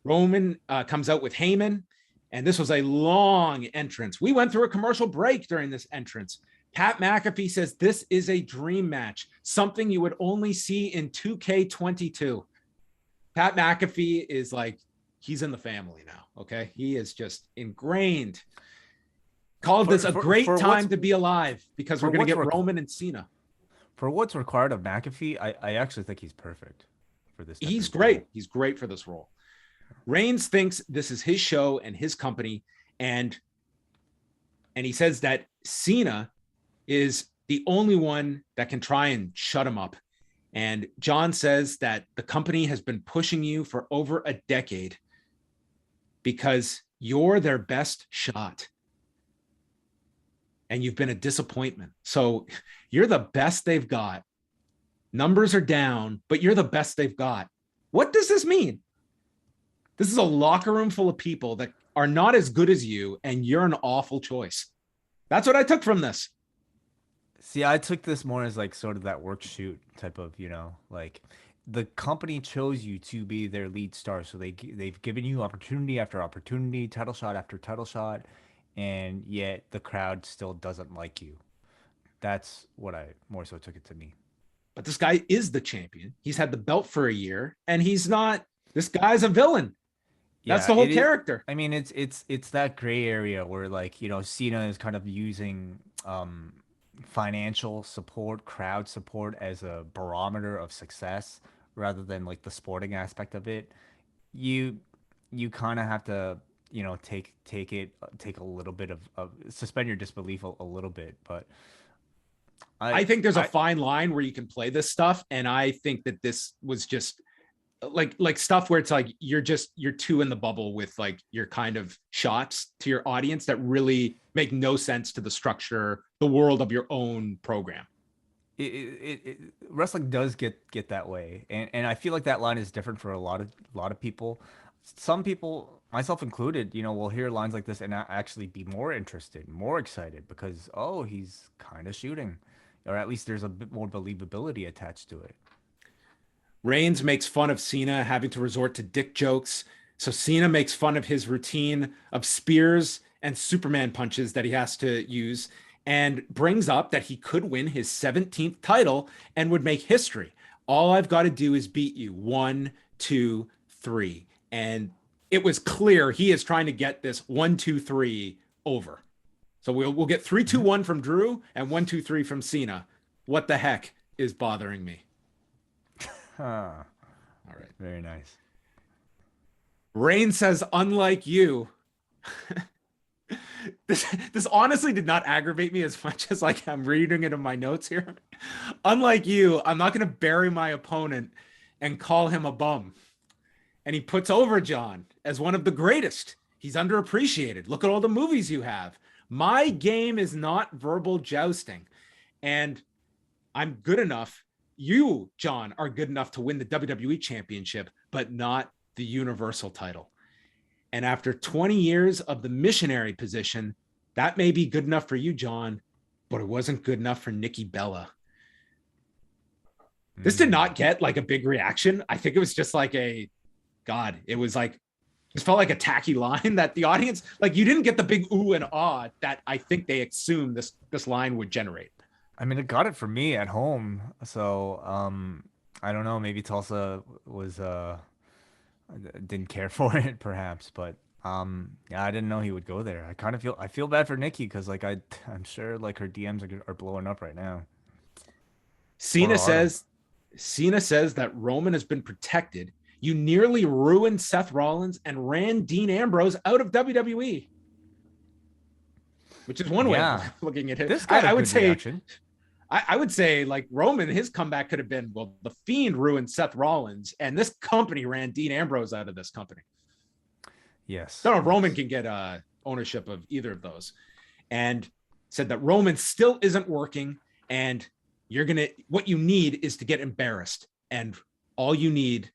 Roman comes out with Heyman, and this was a long entrance. We went through a commercial break during this entrance. Pat McAfee says this is a dream match, something you would only see in 2K22. Pat McAfee is like, he's in the family now, okay? He is just ingrained. Called this a great time to be alive because we're going to get Roman and Cena. For what's required of McAfee, I actually think he's perfect for this. He's great. He's great for this role. Reigns thinks this is his show and his company, and he says that Cena is the only one that can try and shut him up. And John says that the company has been pushing you for over a decade because you're their best shot. And you've been a disappointment. So you're the best they've got. Numbers are down, but you're the best they've got. What does this mean? This is a locker room full of people that are not as good as you, and you're an awful choice. That's what I took from this. See, I took this more as like sort of that work shoot type of, like the company chose you to be their lead star. So they've given you opportunity after opportunity, title shot after title shot. And yet the crowd still doesn't like you. That's what I more so took it to me. But this guy is the champion. He's had the belt for a year, and he's not. This guy's a villain. That's the whole character. I mean, it's that gray area where like Cena is kind of using financial support, crowd support as a barometer of success rather than like the sporting aspect of it. You kind of have to. Take a little bit of suspend your disbelief a little bit, but I think there's a fine line where you can play this stuff, and I think that this was just like stuff where it's like you're too in the bubble with like your kind of shots to your audience that really make no sense to the structure, the world of your own program. Wrestling does get that way, and I feel like that line is different for a lot of people. Some people, myself included, will hear lines like this and actually be more interested, more excited because, oh, he's kind of shooting, or at least there's a bit more believability attached to it. Reigns makes fun of Cena having to resort to dick jokes. So Cena makes fun of his routine of spears and Superman punches that he has to use and brings up that he could win his 17th title and would make history. All I've got to do is beat you 1, 2, 3. And it was clear he is trying to get this 1, 2, 3 over. So we'll get 3, 2, 1 from Drew and 1, 2, 3 from Cena. What the heck is bothering me? All right. Very nice. Reigns says, unlike you. This honestly did not aggravate me as much as like I'm reading it in my notes here. Unlike you, I'm not going to bury my opponent and call him a bum. And he puts over John as one of the greatest. He's underappreciated. Look at all the movies you have. My game is not verbal jousting. And I'm good enough. You, John, are good enough to win the WWE Championship, but not the Universal title. And after 20 years of the missionary position, that may be good enough for you, John, but it wasn't good enough for Nikki Bella. This did not get like a big reaction. I think it was just like it was like, it felt like a tacky line that the audience, like you didn't get the big ooh and ah that I think they assumed this line would generate. I mean, it got it for me at home. So, I don't know. Maybe Tulsa was didn't care for it, perhaps. But yeah, I didn't know he would go there. I feel bad for Nikki because I'm sure like her DMs are blowing up right now. Or Cena Autumn. says Cena says that Roman has been protected. You nearly ruined Seth Rollins and ran Dean Ambrose out of WWE, which is one way of Yeah, looking at it. this got a I would good say reaction. I would say like Roman, his comeback could have been, well, the Fiend ruined Seth Rollins, and this company ran Dean Ambrose out of this company. Yes, Don't know if Roman yes. can get ownership of either of those, and said that Roman still isn't working, and what you need is to get embarrassed, and all you need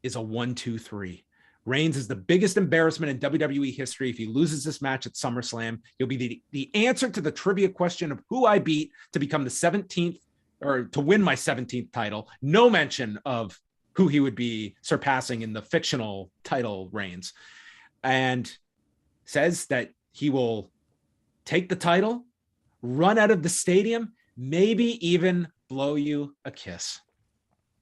is a 1-2-3. Reigns is the biggest embarrassment in WWE history. If he loses this match at SummerSlam, he'll be the answer to the trivia question of who I beat to become the 17th or to win my 17th title. No mention of who he would be surpassing in the fictional title reigns. And says that he will take the title, run out of the stadium, maybe even blow you a kiss,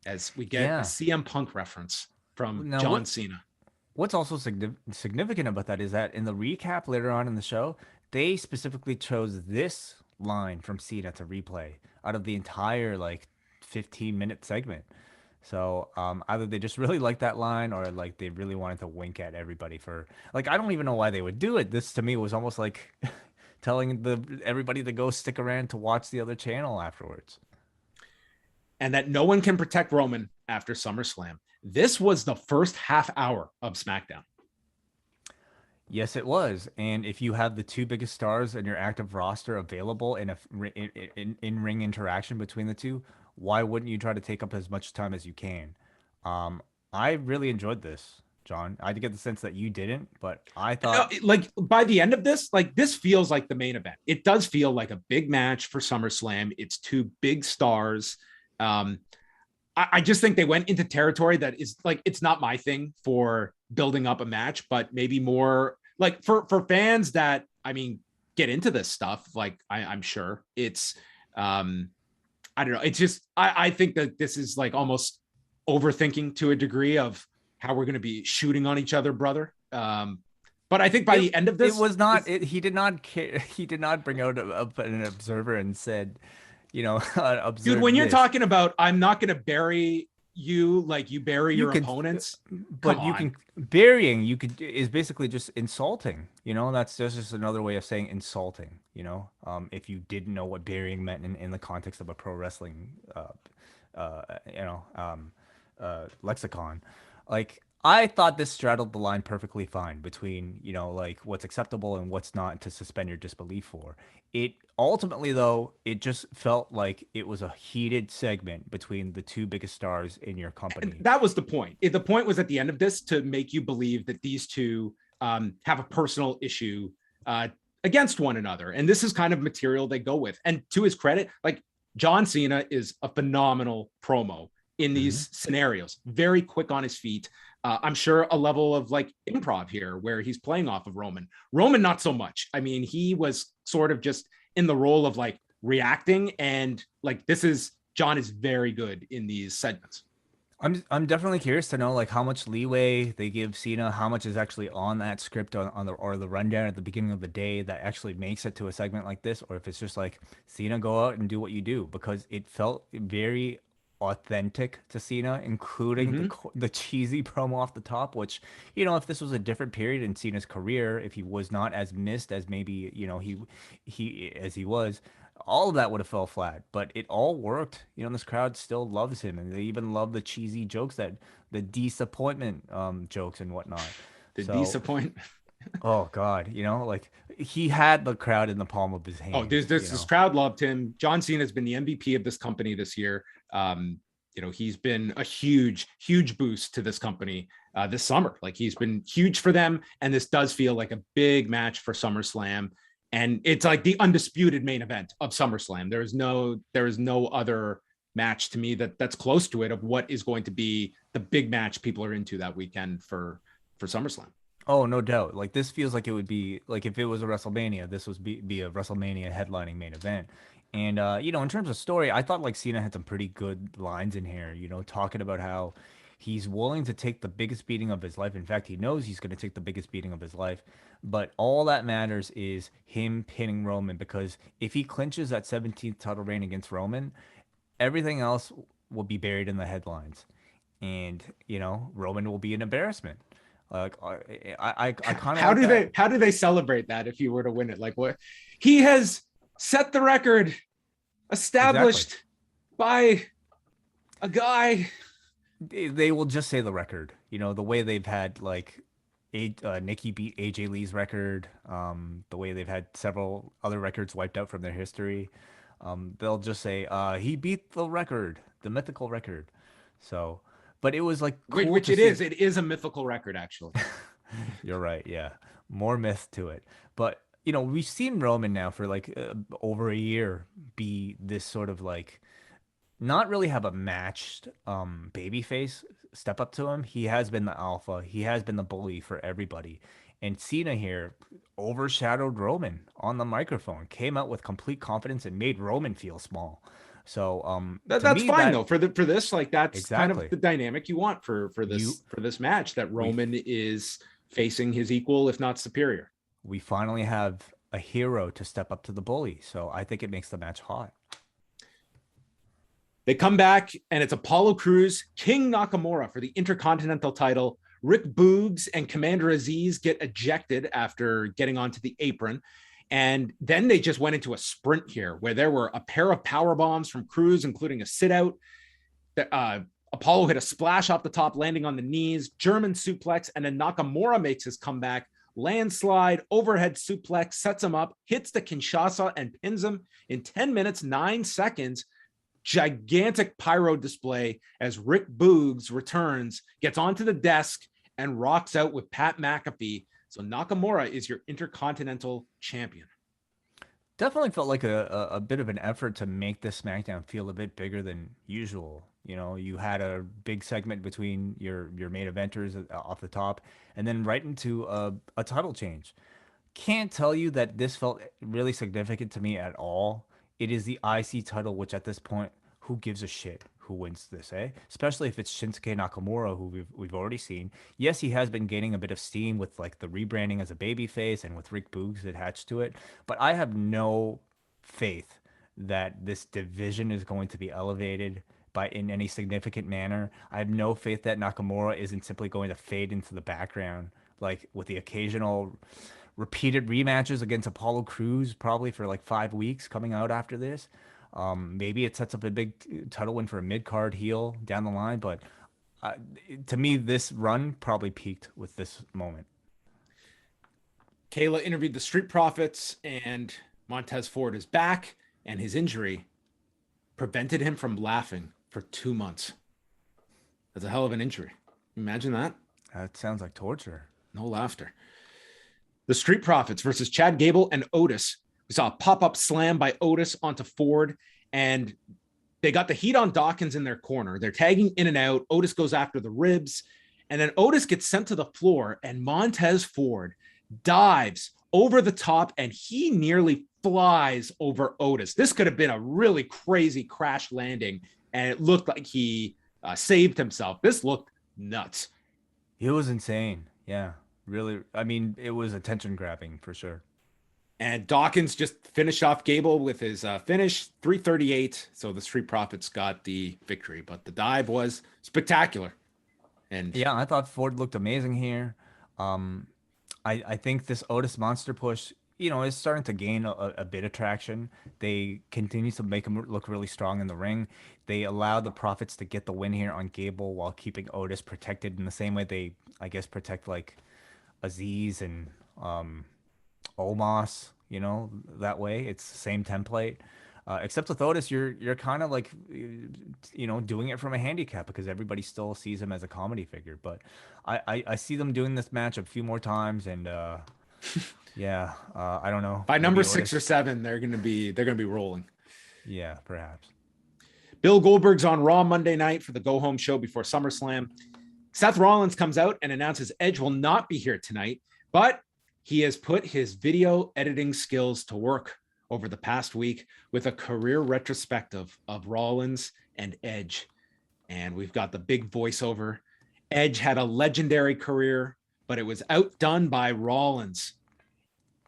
as we get a Yeah. CM Punk reference from Now, John Cena. what's also significant about that is that in the recap later on in the show, they specifically chose this line from Cena to replay out of the entire like 15-minute segment. So either they just really liked that line or like they really wanted to wink at everybody for like I don't even know why they would do it. This to me was almost like telling everybody to go stick around to watch the other channel afterwards. And that no one can protect Roman after SummerSlam. This was the first half hour of SmackDown. Yes, it was. And if you have the two biggest stars in your active roster available in a in-ring interaction between the two, why wouldn't you try to take up as much time as you can? Um, I really enjoyed this, John. I did get the sense that you didn't, but I No, thought, like by the end of this, like this feels like the main event. It does feel like a big match for SummerSlam. It's two big stars. Um, I just think they went into territory that is like it's not my thing for building up a match, but maybe more like for fans that I mean get into this stuff. Like I'm sure it's I don't know. It's just I think that this is like almost overthinking to a degree of how we're going to be shooting on each other, brother. But I think by it the end of it this, was not he did not care, he did not bring out an observer and said, dude, observe when you're this. talking about I'm not going to bury you like you bury You your can, opponents, come but you on. can burying you could is basically just insulting. That's just another way of saying insulting. If you didn't know what burying meant in the context of a pro wrestling, uh, you know, um, lexicon, like I thought this straddled the line perfectly fine between like what's acceptable and what's not to suspend your disbelief for. It ultimately, though, it just felt like it was a heated segment between the two biggest stars in your company. That was the point. The point was at the end of this to make you believe that these two have a personal issue against one another. And this is kind of material they go with. And to his credit, like John Cena is a phenomenal promo in Hmm. these scenarios, very quick on his feet. I'm sure a level of like improv here where he's playing off of Roman. Roman, not so much. I mean, he was sort of just in the role of like reacting. And like, John is very good in these segments. I'm definitely curious to know like how much leeway they give Cena, how much is actually on that script on the rundown at the beginning of the day that actually makes it to a segment like this, or if it's just like Cena, go out and do what you do, because it felt very authentic to Cena, including Mm-hmm. the cheesy promo off the top, which if this was a different period in Cena's career, if he was not as missed as maybe he as he was, all of that would have fell flat, but it all worked. This crowd still loves him, and they even love the cheesy jokes, that the disappointment jokes and whatnot. The So, disappointment. oh God, like he had the crowd in the palm of his Oh, hand. this crowd loved him. John Cena has been the MVP of this company this year. He's been a huge boost to this company this summer. Like he's been huge for them, and this does feel like a big match for SummerSlam. And it's like the undisputed main event of SummerSlam. There is no other match to me that's close to it of what is going to be the big match people are into that weekend for SummerSlam. Oh, no doubt. Like this feels like it would be like if it was a WrestleMania, this was be a WrestleMania headlining main event. And in terms of story, I thought like Cena had some pretty good lines in here, talking about how he's willing to take the biggest beating of his life. In fact, he knows he's going to take the biggest beating of his life. But all that matters is him pinning Roman, because if he clinches that 17th title reign against Roman, everything else will be buried in the headlines. And, Roman will be an embarrassment. Like I kind of like that. How do they celebrate that if you were to win it? Like, what he has set the record established by a guy. They will just say the record, the way they've had like Nikki beat AJ Lee's record, the way they've had several other records wiped out from their history. They'll just say he beat the record, the mythical record. So, but it was like cool which it is. It is a mythical record, actually. You're right. Yeah, more myth to it. But we've seen Roman now for like over a year be this sort of like not really have a matched baby face step up to him. He has been the alpha. He has been the bully for everybody. And Cena here overshadowed Roman on the microphone, came out with complete confidence and made Roman feel small. So that's fine though for this, like that's exactly kind of the dynamic you want for this match, that Roman is facing his equal, if not superior. We finally have a hero to step up to the bully. So I think it makes the match hot. They come back, and it's Apollo Crews, King Nakamura for the Intercontinental title. Rick Boogs and Commander Aziz get ejected after getting onto the apron. And then they just went into a sprint here where there were a pair of power bombs from Crews, including a sit out. Apollo hit a splash off the top, landing on the knees, German suplex, and then Nakamura makes his comeback. Landslide, overhead suplex, sets him up, hits the Kinshasa, and pins him in 10 minutes, 9 seconds. Gigantic pyro display as Rick Boogs returns, gets onto the desk, and rocks out with Pat McAfee. So Nakamura is your Intercontinental Champion. Definitely felt like a bit of an effort to make this SmackDown feel a bit bigger than usual. You had a big segment between your main eventers off the top, and then right into a title change. Can't tell you that this felt really significant to me at all. It is the IC title, which at this point, who gives a shit who wins this, eh? Especially if it's Shinsuke Nakamura, who we've already seen. Yes, he has been gaining a bit of steam with like the rebranding as a babyface and with Rick Boogs attached to it. But I have no faith that this division is going to be elevated in any significant manner. I have no faith that Nakamura isn't simply going to fade into the background, like with the occasional repeated rematches against Apollo Crews, probably for like 5 weeks coming out after this. Maybe it sets up a big title win for a mid-card heel down the line, but to me, this run probably peaked with this moment. Kayla interviewed the Street Profits, and Montez Ford is back, and his injury prevented him from laughing for 2 months. That's a hell of an injury. Imagine that. That sounds like torture. No laughter. The Street Profits versus Chad Gable and Otis. We saw a pop-up slam by Otis onto Ford, and they got the heat on Dawkins in their corner. They're tagging in and out. Otis goes after the ribs, and then Otis gets sent to the floor, and Montez Ford dives over the top, and he nearly flies over Otis. This could have been a really crazy crash landing, and it looked like he saved himself. This looked nuts. It was insane. Yeah, really. I mean, it was attention grabbing for sure. And Dawkins just finished off Gable with his finish, 338. So the Street Profits got the victory, but the dive was spectacular. And yeah, I thought Ford looked amazing here. I think this Otis Monster push, is starting to gain a bit of traction. They continue to make him look really strong in the ring. They allow the Profits to get the win here on Gable while keeping Otis protected in the same way they, I guess, protect like Aziz and Omos, that way. It's the same template. Except with Otis, you're kind of like, doing it from a handicap because everybody still sees him as a comedy figure. But I see them doing this match a few more times, and yeah, I don't know. By number 6 or 7, they're gonna be rolling. Yeah, perhaps. Bill Goldberg's on Raw Monday night for the go home show before SummerSlam. Seth Rollins comes out and announces Edge will not be here tonight, but he has put his video editing skills to work over the past week with a career retrospective of Rollins and Edge. And we've got the big voiceover. Edge had a legendary career, but it was outdone by Rollins.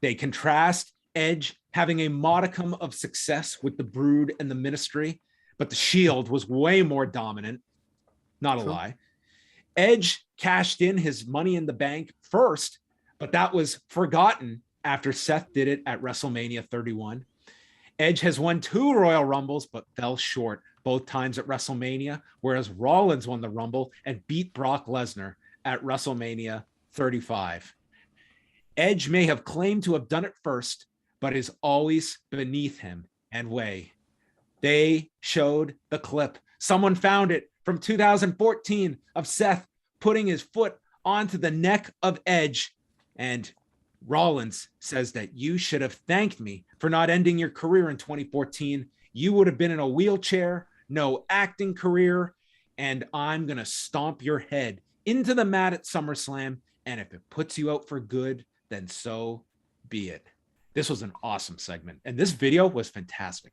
They contrast Edge having a modicum of success with the Brood and the Ministry, but the Shield was way more dominant. Not a lie. Edge cashed in his Money in the Bank first, but that was forgotten after Seth did it at WrestleMania 31. Edge has won 2 Royal Rumbles, but fell short both times at WrestleMania, whereas Rollins won the Rumble and beat Brock Lesnar at WrestleMania 35. Edge may have claimed to have done it first, but is always beneath him and way. They showed the clip. Someone found it from 2014 of Seth putting his foot onto the neck of Edge, and Rollins says that you should have thanked me for not ending your career in 2014. You would have been in a wheelchair, no acting career, and I'm going to stomp your head into the mat at SummerSlam. And if it puts you out for good, then so be it. This was an awesome segment. And this video was fantastic.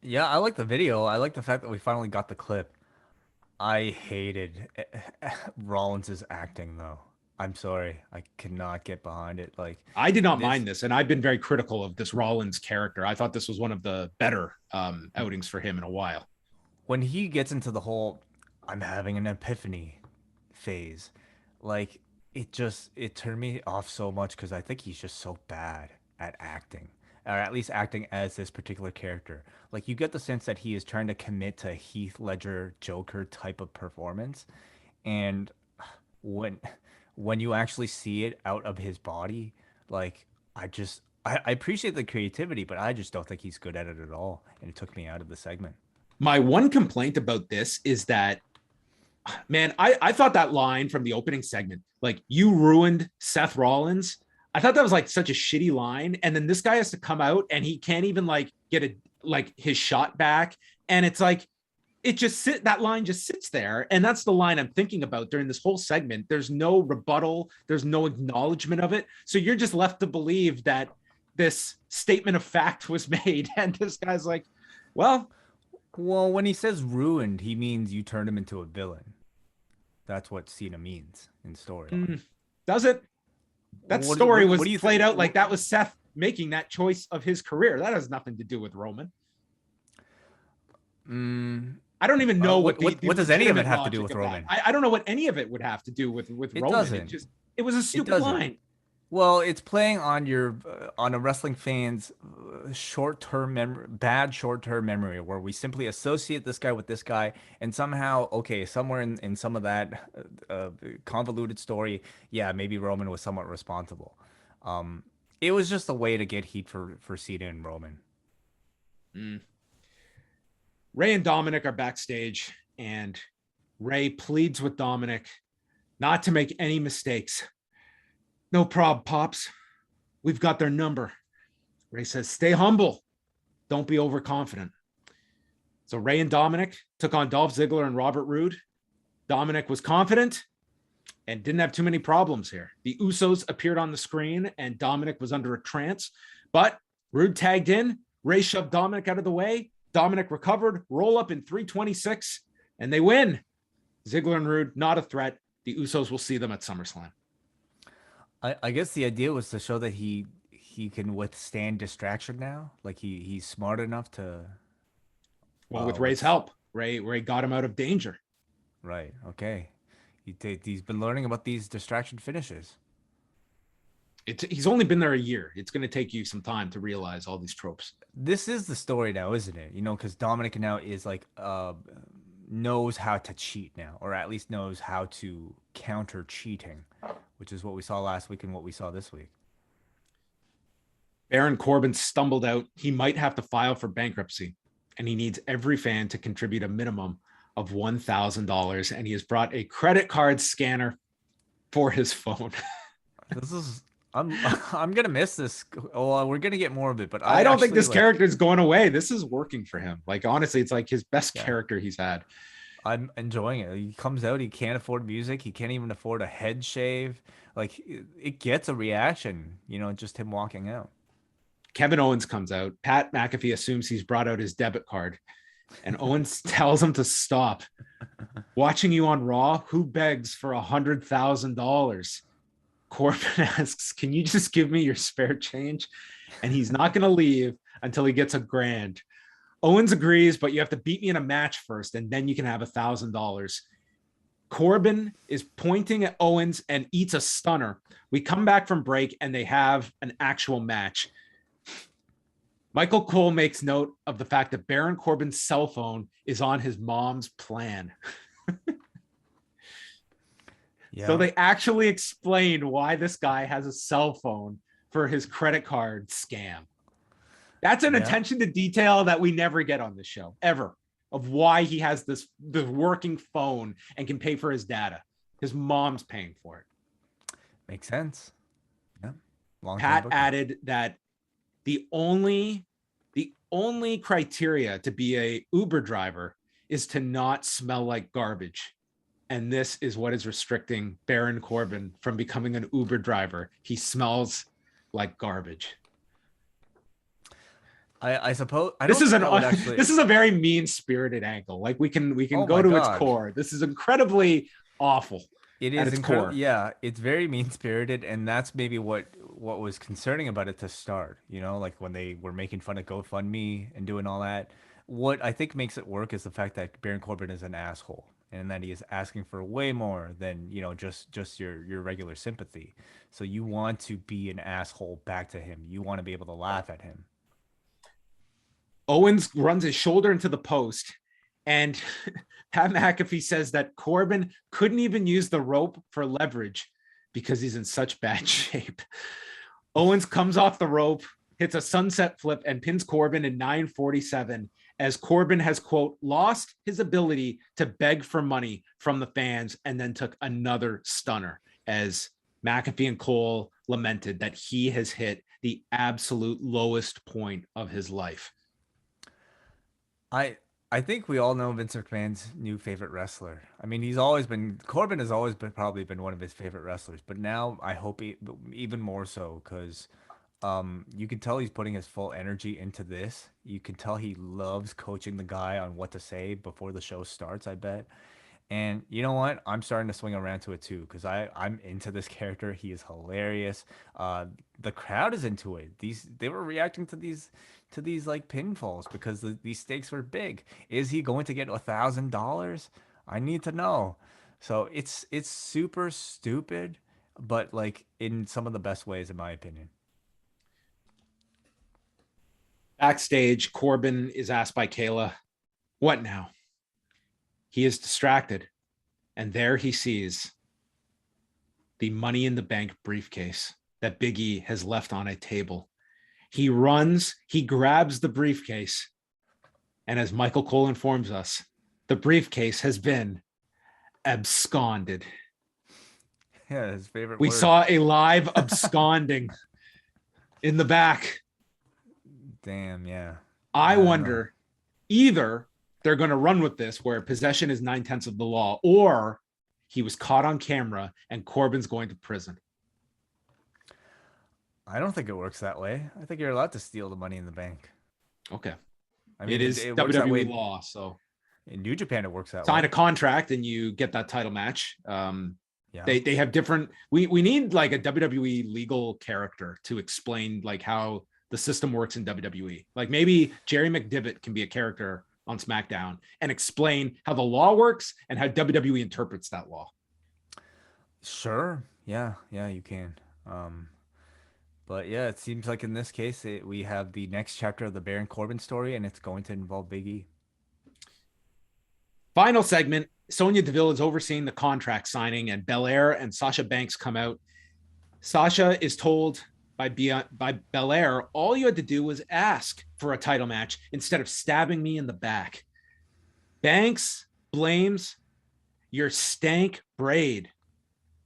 Yeah, I like the video. I like the fact that we finally got the clip. I hated Rollins's acting, though. I'm sorry. I cannot get behind it. Like, I did not mind this, and I've been very critical of this Rollins character. I thought this was one of the better outings for him in a while. When he gets into the whole "I'm having an epiphany" phase, like it turned me off so much because I think he's just so bad at acting, or at least acting as this particular character. Like, you get the sense that he is trying to commit to Heath Ledger Joker type of performance, and when you actually see it out of his body, like, I appreciate the creativity, but I just don't think he's good at it at all, and it took me out of the segment. My one complaint about this is that, man, I thought that line from the opening segment, like, you ruined Seth Rollins, I thought that was like such a shitty line. And then this guy has to come out and he can't even like get his shot back. And it's like, that line just sits there. And that's the line I'm thinking about during this whole segment. There's no rebuttal. There's no acknowledgement of it. So you're just left to believe that this statement of fact was made. And this guy's like, well, when he says ruined, he means you turned him into a villain. That's what Cena means in storyline. Does it? That story was played out like that was Seth making that choice of his career. That has nothing to do with Roman. I don't even know what does any of it have to do with Roman? I don't know what any of it would have to do with Roman. Doesn't. It was a stupid line. Well, it's playing on on a wrestling fan's bad short-term memory, where we simply associate this guy with this guy, and somehow, okay, somewhere in some of that convoluted story, yeah, maybe Roman was somewhat responsible. It was just a way to get heat for Cena and Roman. Ray and Dominic are backstage, and Ray pleads with Dominic not to make any mistakes. No prob, Pops. We've got their number. Ray says, stay humble. Don't be overconfident. So Ray and Dominic took on Dolph Ziggler and Robert Roode. Dominic was confident and didn't have too many problems here. The Usos appeared on the screen and Dominic was under a trance, but Roode tagged in. Ray shoved Dominic out of the way. Dominic recovered, roll up in 326, and they win. Ziggler and Roode, not a threat. The Usos will see them at SummerSlam. I guess the idea was to show that he can withstand distraction now. Like he's smart enough to. Well, with Ray's help, Ray got him out of danger. Right. Okay. He's been learning about these distraction finishes. He's only been there a year. It's going to take you some time to realize all these tropes. This is the story now, isn't it? You know, because Dominic now is like knows how to cheat now, or at least knows how to counter cheating, which is what we saw last week and what we saw this week. Baron Corbin stumbled out. He might have to file for bankruptcy, and he needs every fan to contribute a minimum of $1,000, and he has brought a credit card scanner for his phone. I'm gonna miss this. Oh, we're gonna get more of it, but I don't think this character is going away. This is working for him. Like, honestly, it's like his best character he's had. I'm enjoying it. He comes out, he can't afford music, he can't even afford a head shave. Like, it gets a reaction, you know, just him walking out. Kevin Owens comes out. Pat McAfee assumes he's brought out his debit card, and Owens tells him to stop. Watching you on Raw, who begs for $100,000? Corbin asks, can you just give me your spare change? And he's not going to leave until he gets $1,000. Owens agrees, but you have to beat me in a match first, and then you can have $1,000. Corbin is pointing at Owens and eats a stunner. We come back from break, and they have an actual match. Michael Cole makes note of the fact that Baron Corbin's cell phone is on his mom's plan. Yeah. So they actually explained why this guy has a cell phone for his credit card scam. That's an attention to detail that we never get on this show, ever, of why he has the working phone and can pay for his data. His mom's paying for it. Makes sense. Yeah. Pat added that the only criteria to be a Uber driver is to not smell like garbage. And this is what is restricting Baron Corbin from becoming an Uber driver. He smells like garbage. I suppose this is a very mean-spirited angle. Like we can go to its core. This is incredibly awful. It is incredible. Yeah, it's very mean-spirited, and that's maybe what was concerning about it to start. You know, like when they were making fun of GoFundMe and doing all that. What I think makes it work is the fact that Baron Corbin is an asshole, and that he is asking for way more than, you know, just your regular sympathy. So you want to be an asshole back to him. You want to be able to laugh at him. Owens runs his shoulder into the post, and Pat McAfee says that Corbin couldn't even use the rope for leverage because he's in such bad shape. Owens comes off the rope, hits a sunset flip, and pins Corbin in 9:47 as Corbin has, quote, lost his ability to beg for money from the fans, and then took another stunner as McAfee and Cole lamented that he has hit the absolute lowest point of his life. I think we all know Vince McMahon's new favorite wrestler. I mean, Corbin has always probably been one of his favorite wrestlers, but now I hope even more so, because you can tell he's putting his full energy into this. You can tell he loves coaching the guy on what to say before the show starts, I bet. And you know what? I'm starting to swing around to it too, because I'm into this character. He is hilarious. The crowd is into it. They were reacting to these like pinfalls because these stakes were big. Is he going to get $1,000? I need to know. So it's super stupid, but like in some of the best ways, in my opinion. Backstage, Corbin is asked by Kayla, "What now?" He is distracted, and there he sees the Money in the Bank briefcase that Big E has left on a table. He runs, he grabs the briefcase, and as Michael Cole informs us, the briefcase has been absconded. Yeah, his favorite We word. saw a live absconding in the back. Damn, yeah. I wonder, either they're going to run with this where possession is 9/10 of the law, or he was caught on camera and Corbin's going to prison. I don't think it works that way. I think you're allowed to steal the Money in the Bank. Okay. I mean, it is WWE law, so in New Japan it works that way. Sign a contract and you get that title match. Yeah. They have different. We need like a WWE legal character to explain like how the system works in WWE. Like maybe Jerry McDevitt can be a character on SmackDown and explain how the law works and how WWE interprets that law. Sure. Yeah, you can. But yeah, it seems like in this case, we have the next chapter of the Baron Corbin story, and it's going to involve Big E. Final segment, Sonya Deville is overseeing the contract signing, and Belair and Sasha Banks come out. Sasha is told by Belair, all you had to do was ask for a title match instead of stabbing me in the back. Banks blames your stank braid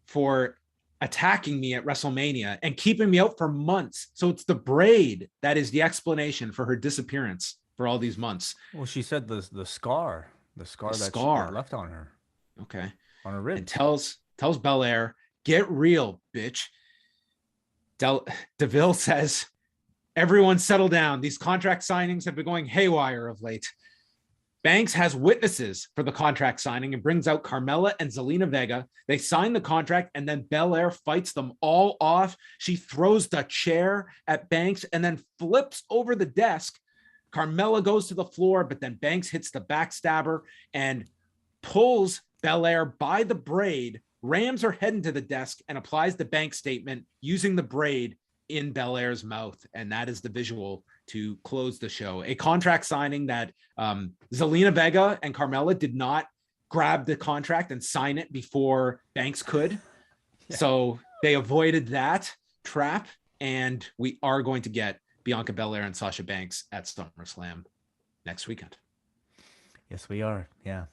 for attacking me at WrestleMania and keeping me out for months. So it's the braid that is the explanation for her disappearance for all these months. Well, she said the scar that left on her. Okay. On her rib. And tells Belair, get real, bitch. Deville says, everyone settle down. These contract signings have been going haywire of late. Banks has witnesses for the contract signing and brings out Carmella and Zelina Vega. They sign the contract, and then Belair fights them all off. She throws the chair at Banks and then flips over the desk. Carmella goes to the floor, but then Banks hits the backstabber and pulls Belair by the braid, rams her head into the desk, and applies the Banks statement using the braid in Belair's mouth. And that is the visual to close the show. A contract signing that Zelina Vega and Carmella did not grab the contract and sign it before Banks could. Yeah. So they avoided that trap, and we are going to get Bianca Belair and Sasha Banks at SummerSlam next weekend. Yes, we are. Yeah.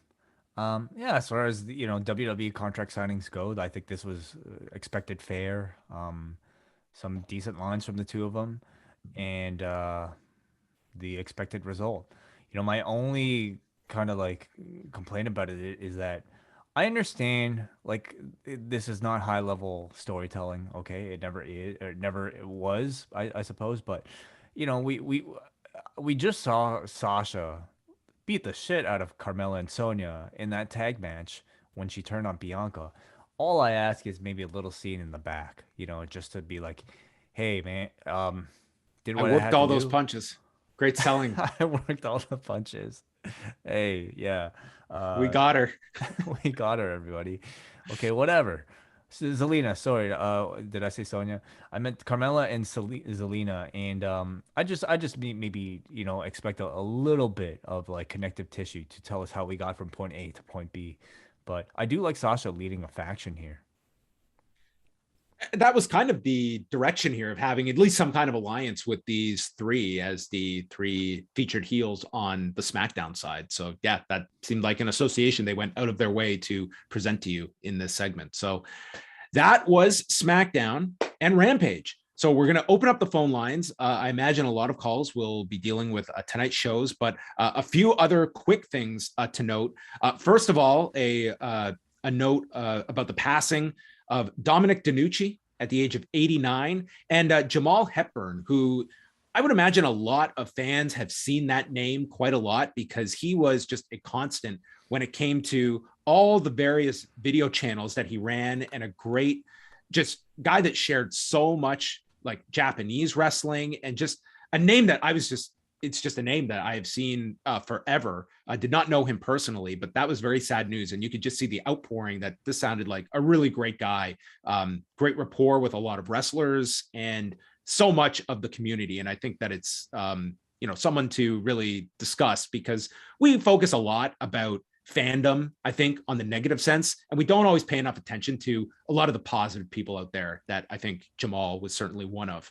As far as the, WWE contract signings go, I think this was expected fair. Some decent lines from the two of them, and the expected result. My only kind of like complaint about it is that I understand this is not high level storytelling. Okay, it never is, or it never was, I suppose. But we just saw Sasha beat the shit out of Carmella and Sonya in that tag match when she turned on Bianca. All I ask is maybe a little scene in the back, just to be like, hey man, did what I worked all those do. Punches. Great selling. I worked all the punches. Hey, yeah. We got her. We got her, everybody. Okay, whatever. Zelina, sorry. Did I say Sonya? I meant Carmella and Zelina, and I just maybe expect a little bit of like connective tissue to tell us how we got from point A to point B. But I do like Sasha leading a faction here. That was kind of the direction here of having at least some kind of alliance with these three as the three featured heels on the SmackDown side. So yeah, that seemed like an association they went out of their way to present to you in this segment. So that was SmackDown and Rampage. So we're going to open up the phone lines. I imagine a lot of calls will be dealing with tonight's shows, but a few other quick things to note. First of all, a note about the passing of Dominic DeNucci at the age of 89, and Jamal Hepburn, who I would imagine a lot of fans have seen that name quite a lot because he was just a constant when it came to all the various video channels that he ran, and a great just guy that shared so much like Japanese wrestling, and just a name that it's just a name that I have seen forever. I did not know him personally, but that was very sad news. And you could just see the outpouring that this sounded like a really great guy, great rapport with a lot of wrestlers and so much of the community. And I think that it's, someone to really discuss, because we focus a lot about fandom, I think, on the negative sense, and we don't always pay enough attention to a lot of the positive people out there that I think Jamal was certainly one of.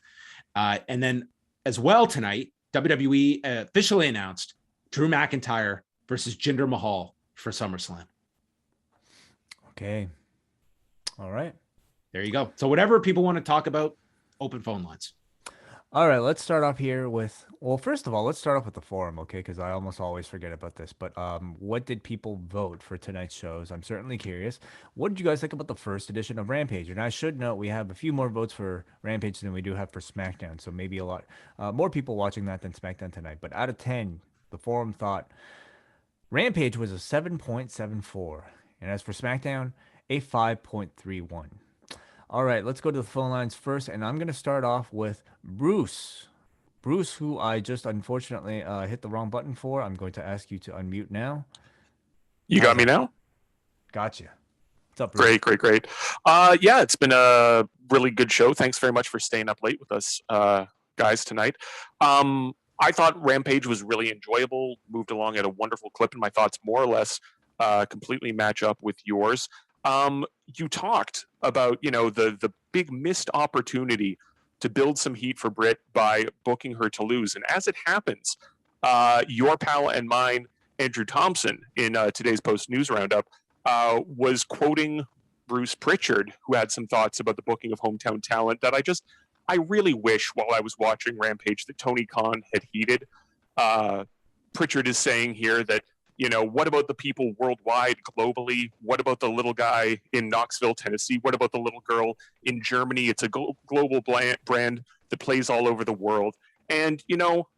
And then as well tonight, WWE officially announced Drew McIntyre versus Jinder Mahal for SummerSlam. Okay. All right. There you go. So whatever people want to talk about, open phone lines. All right, let's start off here with, first of all, let's start off with the forum, okay? Because I almost always forget about this. But what did people vote for tonight's shows? I'm certainly curious. What did you guys think about the first edition of Rampage? And I should note we have a few more votes for Rampage than we do have for SmackDown. So maybe a lot more people watching that than SmackDown tonight. But out of 10, the forum thought Rampage was a 7.74. And as for SmackDown, a 5.31. All right, let's go to the phone lines first, and I'm going to start off with Bruce. Bruce, who I just unfortunately hit the wrong button for. I'm going to ask you to unmute now. You got me now? Gotcha. What's up, Bruce? Great. Yeah, it's been a really good show. Thanks very much for staying up late with us, guys, tonight. I thought Rampage was really enjoyable, moved along at a wonderful clip, and my thoughts more or less completely match up with yours. You talked about, the big missed opportunity to build some heat for Britt by booking her to lose. And as it happens, your pal and mine, Andrew Thompson, in today's Post News Roundup, was quoting Bruce Pritchard, who had some thoughts about the booking of hometown talent that I really wish while I was watching Rampage that Tony Khan had heeded. Pritchard is saying here that, what about the people worldwide, globally? What about the little guy in Knoxville, Tennessee? What about the little girl in Germany? It's a global brand that plays all over the world. And,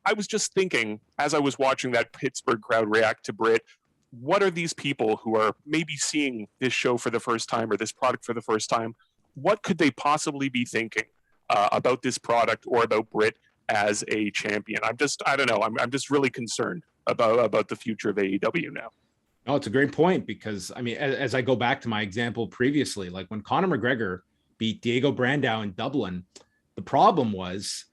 I was just thinking as I was watching that Pittsburgh crowd react to Britt, what are these people who are maybe seeing this show for the first time or this product for the first time? What could they possibly be thinking about this product or about Britt as a champion? I don't know. I'm just really concerned about the future of AEW now. Oh, it's a great point because, I mean, as I go back to my example previously, like when Conor McGregor beat Diego Brandao in Dublin, the problem was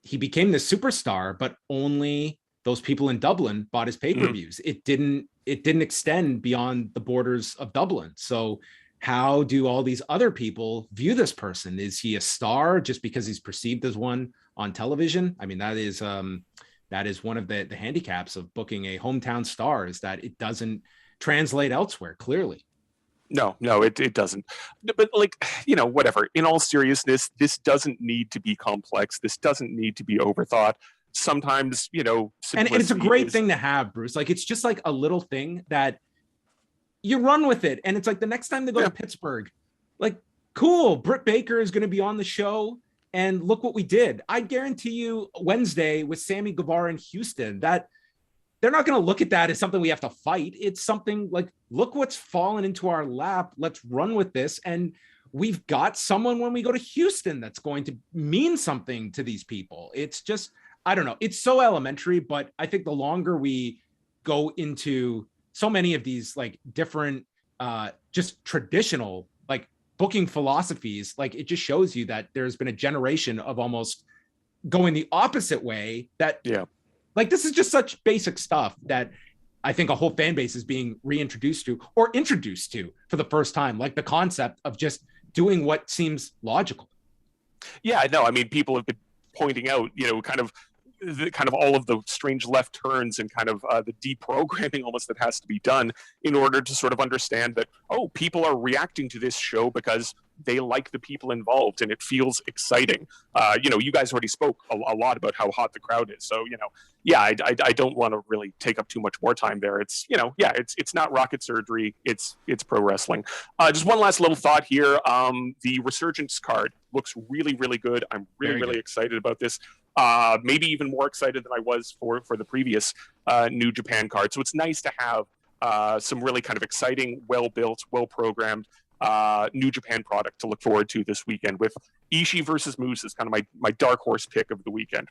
he became the superstar, but only those people in Dublin bought his pay-per-views. It didn't extend beyond the borders of Dublin. So how do all these other people view this person? Is he a star just because he's perceived as one on television? I mean, that is one of the handicaps of booking a hometown star, is that it doesn't translate elsewhere, clearly. No, it doesn't. But whatever. In all seriousness, this doesn't need to be complex. This doesn't need to be overthought. Sometimes, and it's a great thing to have, Bruce. Like, it's just like a little thing that you run with it. And it's like the next time they go to Pittsburgh, like, cool, Britt Baker is going to be on the show. And look what we did. I guarantee you Wednesday with Sammy Guevara in Houston, that they're not going to look at that as something we have to fight. It's something like, look what's fallen into our lap. Let's run with this. And we've got someone when we go to Houston that's going to mean something to these people. It's just, I don't know. It's so elementary, but I think the longer we go into so many of these like different, just traditional, like booking philosophies, like it just shows you that there's been a generation of almost going the opposite way that, like, this is just such basic stuff that I think a whole fan base is being reintroduced to or introduced to for the first time, like the concept of just doing what seems logical. Yeah, no, I mean, people have been pointing out, kind of all of the strange left turns and kind of the deprogramming almost that has to be done in order to sort of understand that, people are reacting to this show because they like the people involved and it feels exciting. You guys already spoke a lot about how hot the crowd is. So, I don't want to really take up too much more time there. It's, it's not rocket surgery. It's pro wrestling. Just one last little thought here. The Resurgence card looks really, really good. I'm really excited about this. Maybe even more excited than I was for the previous New Japan card. So it's nice to have some really kind of exciting, well-built, well-programmed New Japan product to look forward to this weekend, with Ishii versus Moose is kind of my dark horse pick of the weekend.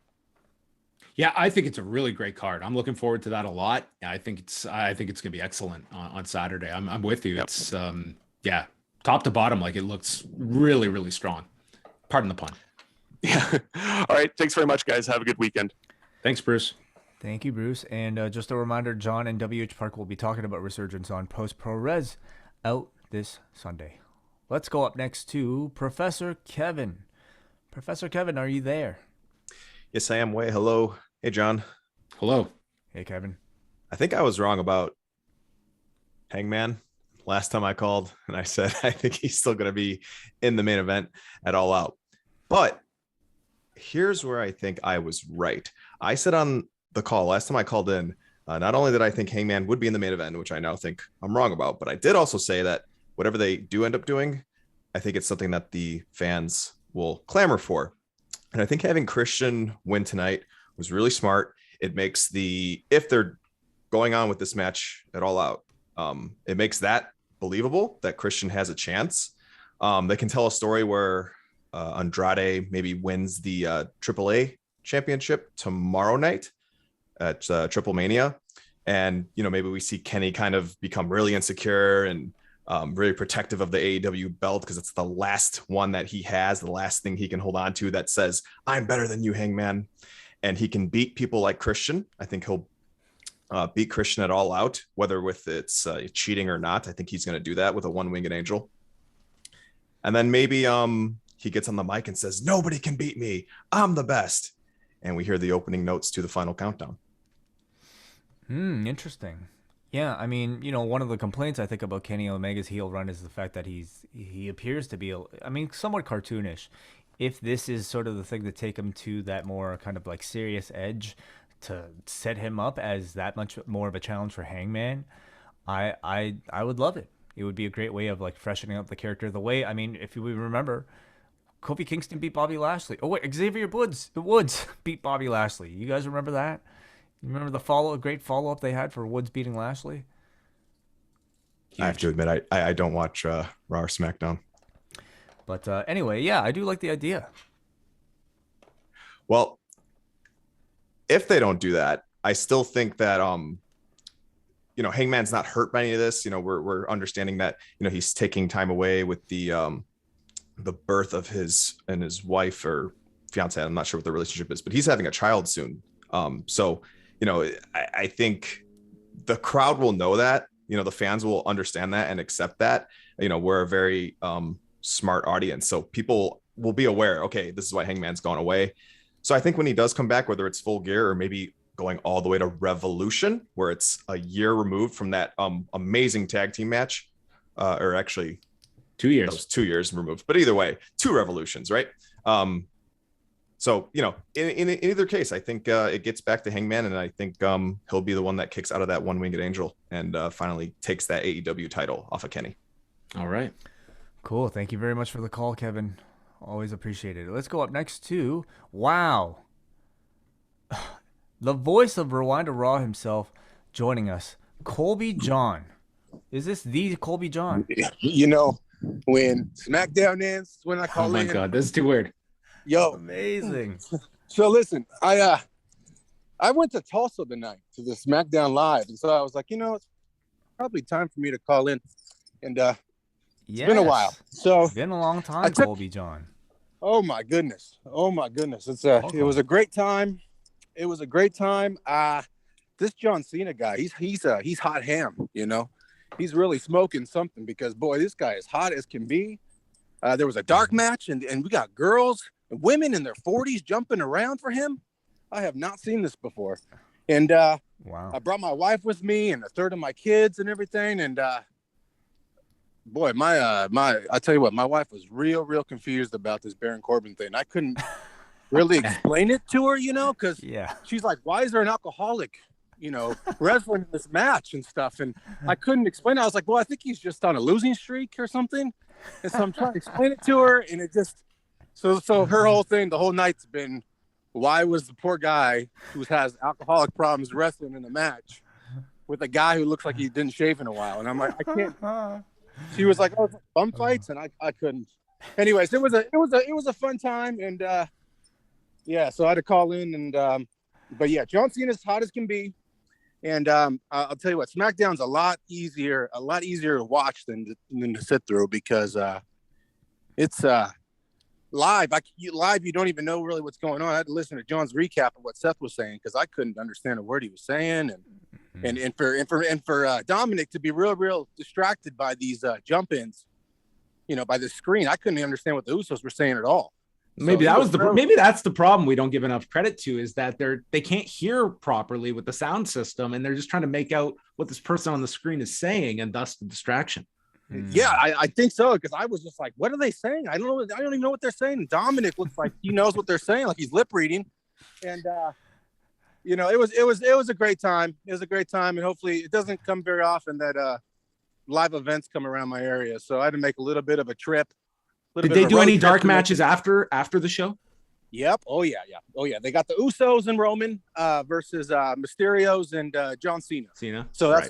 Yeah, I think it's a really great card. I'm looking forward to that a lot. I think it's gonna be excellent on Saturday. I'm with you. Yep. It's top to bottom, like, it looks really, really strong. Pardon the pun. Yeah. All right. Thanks very much, guys. Have a good weekend. Thanks, Bruce. Thank you, Bruce. And just a reminder, John and WH Park will be talking about Resurgence on Post Pro Res out this Sunday. Let's go up next to Professor Kevin. Professor Kevin, are you there? Yes, I am. Way. Hello. Hey, John. Hello. Hey, Kevin. I think I was wrong about Hangman last time I called, and I said I think he's still going to be in the main event at All Out. But here's where I think I was right. I said on the call last time I called in, not only did I think Hangman would be in the main event, which I now think I'm wrong about, but I did also say that whatever they do end up doing, I think it's something that the fans will clamor for. And I think having Christian win tonight was really smart. It makes if they're going on with this match at All Out, it makes that believable that Christian has a chance. They can tell a story where Andrade maybe wins the AAA championship tomorrow night at Triple Mania. And, maybe we see Kenny kind of become really insecure and really protective of the AEW belt because it's the last one that he has, the last thing he can hold on to that says, I'm better than you, Hangman. And he can beat people like Christian. I think he'll beat Christian at All Out, whether with it's cheating or not. I think he's going to do that with a one-winged angel. And then maybe he gets on the mic and says, nobody can beat me. I'm the best. And we hear the opening notes to the final countdown. Interesting. Yeah, I mean, one of the complaints I think about Kenny Omega's heel run is the fact that he appears to be, somewhat cartoonish. If this is sort of the thing to take him to that more kind of like serious edge to set him up as that much more of a challenge for Hangman, I would love it. It would be a great way of like freshening up the character. The way, if we remember, Kofi Kingston beat Bobby Lashley. Oh wait, Xavier Woods beat Bobby Lashley. You guys remember that? You remember the great follow up they had for Woods beating Lashley? I have to admit, I don't watch Raw or SmackDown. But anyway, yeah, I do like the idea. Well, if they don't do that, I still think that Hangman's not hurt by any of this. We're understanding that he's taking time away with the birth of his wife or fiance. I'm not sure what the relationship is, but he's having a child soon. So I think the crowd will know that. The fans will understand that and accept that. We're a very smart audience, so people will be aware. Okay, this is why Hangman's gone away. So I think when he does come back, whether it's Full Gear or maybe going all the way to Revolution, where it's a year removed from that amazing tag team match, or actually 2 years. That was 2 years removed. But either way, 2 revolutions, right? So in either case, I think it gets back to Hangman, and I think he'll be the one that kicks out of that one-winged angel and finally takes that AEW title off of Kenny. All right. Cool. Thank you very much for the call, Kevin. Always appreciated it. Let's go up next to, wow, the voice of Rewind-A-Raw himself joining us, Colby John. Is this the Colby John? When SmackDown ends, when I call in. Oh my God, this is too weird. Yo, amazing. So listen, I went to Tulsa tonight to the SmackDown Live, and so I was like, it's probably time for me to call in, and it's been a while. So it's been a long time, Colby John. Oh my goodness. It's it was a great time. It was a great time. This John Cena guy, he's hot ham, He's really smoking something because boy, this guy is hot as can be. There was a dark match and we got girls and women in their 40s jumping around for him. I have not seen this before. And wow. I brought my wife with me and a third of my kids and everything. And boy, I tell you what, my wife was real confused about this Baron Corbin thing. I couldn't really explain it to her, because she's like, why is there an alcoholic, wrestling in this match and stuff? And I couldn't explain it. I was like, well, I think he's just on a losing streak or something. And so I'm trying to explain it to her, and it just so her whole thing, the whole night's been, why was the poor guy who has alcoholic problems wrestling in a match with a guy who looks like he didn't shave in a while? And I'm like, I can't. She was like, oh, it's bum fights, and I couldn't. Anyways, it was a fun time, and so I had to call in, and but yeah, John Cena's hot as can be, and I'll tell you what, SmackDown's a lot easier to watch than to sit through because it's live. You don't even know really what's going on. I had to listen to John's recap of what Seth was saying because I couldn't understand a word he was saying, and for Dominic to be real distracted by these jump-ins, by the screen, I couldn't understand what the Usos were saying at all. Maybe that's the problem we don't give enough credit to, is that they can't hear properly with the sound system, and they're just trying to make out what this person on the screen is saying, and thus the distraction. Yeah, I think so, because I was just like, what are they saying? I don't even know what they're saying. And Dominic looks like he knows what they're saying, like he's lip reading, and it was a great time. It was a great time, and hopefully it doesn't come very often that live events come around my area. So I had to make a little bit of a trip. Did they do any dark matches after the show? Yep. Oh yeah. They got the Usos and Roman versus Mysterios and John Cena. So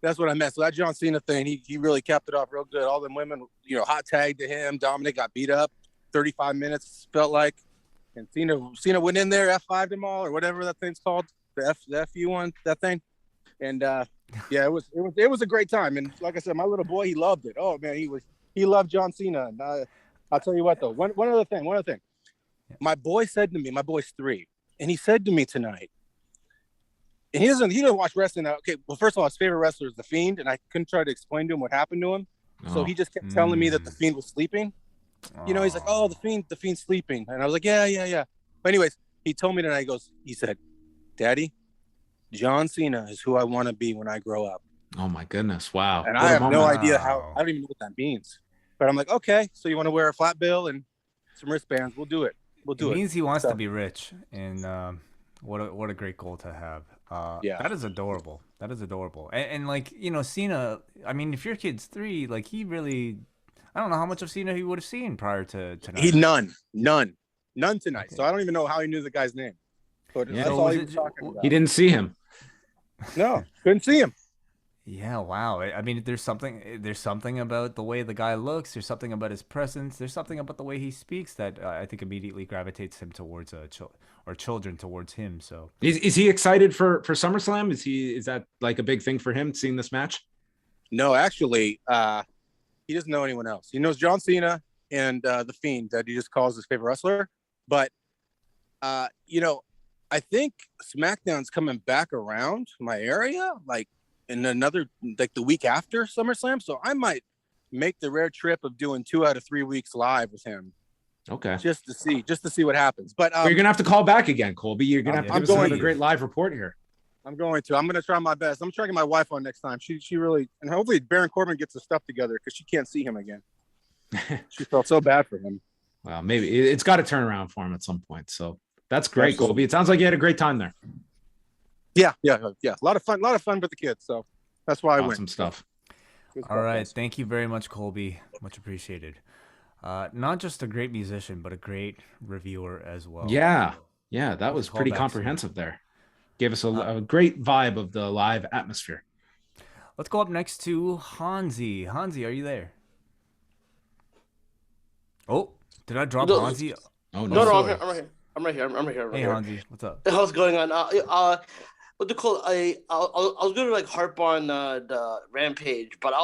that's what I meant. So that John Cena thing, he really kept it off real good. All them women, hot tagged to him. Dominic got beat up 35 minutes, felt like. And Cena went in there, F5'd them all, or whatever that thing's called. The FU one, that thing. And it was a great time. And like I said, my little boy, he loved it. Oh man, he loved John Cena. And I'll tell you what though, one other thing. My boy said to me, my boy's 3, and he said to me tonight, and he doesn't watch wrestling. Okay, well, first of all, his favorite wrestler is The Fiend, and I couldn't try to explain to him what happened to him. So he just kept telling me that The Fiend was sleeping. He's like, oh, the Fiend's sleeping. And I was like, yeah. But anyways, he told me tonight, he said, Daddy, John Cena is who I want to be when I grow up. Oh my goodness. Wow. And I have no idea I don't even know what that means. But I'm like, okay, so you want to wear a flat bill and some wristbands? We'll do it. It means he wants to be rich, and what a great goal to have. That is adorable. And like, Cena, I mean, if your kid's 3, like, he really, I don't know how much of Cena he would have seen prior to tonight. He none tonight. Okay. So I don't even know how he knew the guy's name. But Yeah. that's So all was he it was talking about. He didn't see him. No, couldn't see him. Yeah, wow. I mean, there's something about the way the guy looks. There's something about his presence. There's something about the way he speaks that I think immediately gravitates him towards children towards him. So Is he excited for SummerSlam? Is that like a big thing for him seeing this match? No, actually, he doesn't know anyone else. He knows John Cena and the Fiend that he just calls his favorite wrestler. But I think SmackDown's coming back around my area, like in the week after SummerSlam. So I might make the rare trip of doing 2 out of 3 weeks live with him. Okay. Just to see what happens. But you're gonna have to call back again, Colby. You're gonna have to give us another great live report here. I'm going to try my best. I'm trying to get my wife on next time. She really, and hopefully Baron Corbin gets the stuff together because she can't see him again. She felt so bad for him. Well, maybe it's got to turn around for him at some point. So that's great, Colby. It sounds like you had a great time there. Yeah. A lot of fun with the kids. So that's why I went. Awesome stuff. All right. Thank you very much, Colby. Much appreciated. Not just a great musician, but a great reviewer as well. Yeah. That was pretty comprehensive there. Gave us a great vibe of the live atmosphere. Let's go up next to Hansi. Hansi, are you there? Oh, did I drop Hansi? Oh no, no, I'm right here. Hey, Hansi, what's up? How's going on? What do you call it? I was gonna like harp on the Rampage, but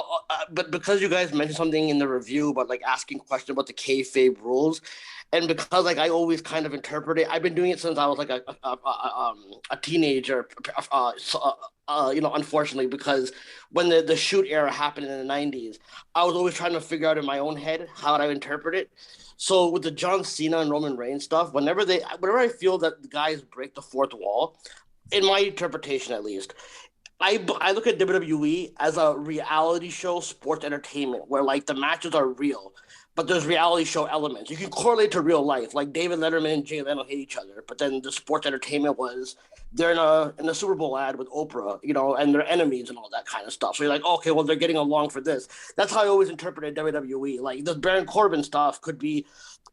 but because you guys mentioned something in the review about like asking questions about the kayfabe rules, and because like I always kind of interpret it, I've been doing it since I was like a teenager. Unfortunately, because when the shoot era happened in the 90s, I was always trying to figure out in my own head how to interpret it. So with the John Cena and Roman Reigns stuff, whenever I feel that the guys break the fourth wall, in my interpretation at least, I look at WWE as a reality show sports entertainment where like the matches are real, but there's reality show elements. You can correlate to real life, like David Letterman and Jay Leno hate each other, but then the sports entertainment was they're in a Super Bowl ad with Oprah, and they're enemies and all that kind of stuff. So you're like, okay, well they're getting along for this. That's how I always interpreted WWE. Like the Baron Corbin stuff could be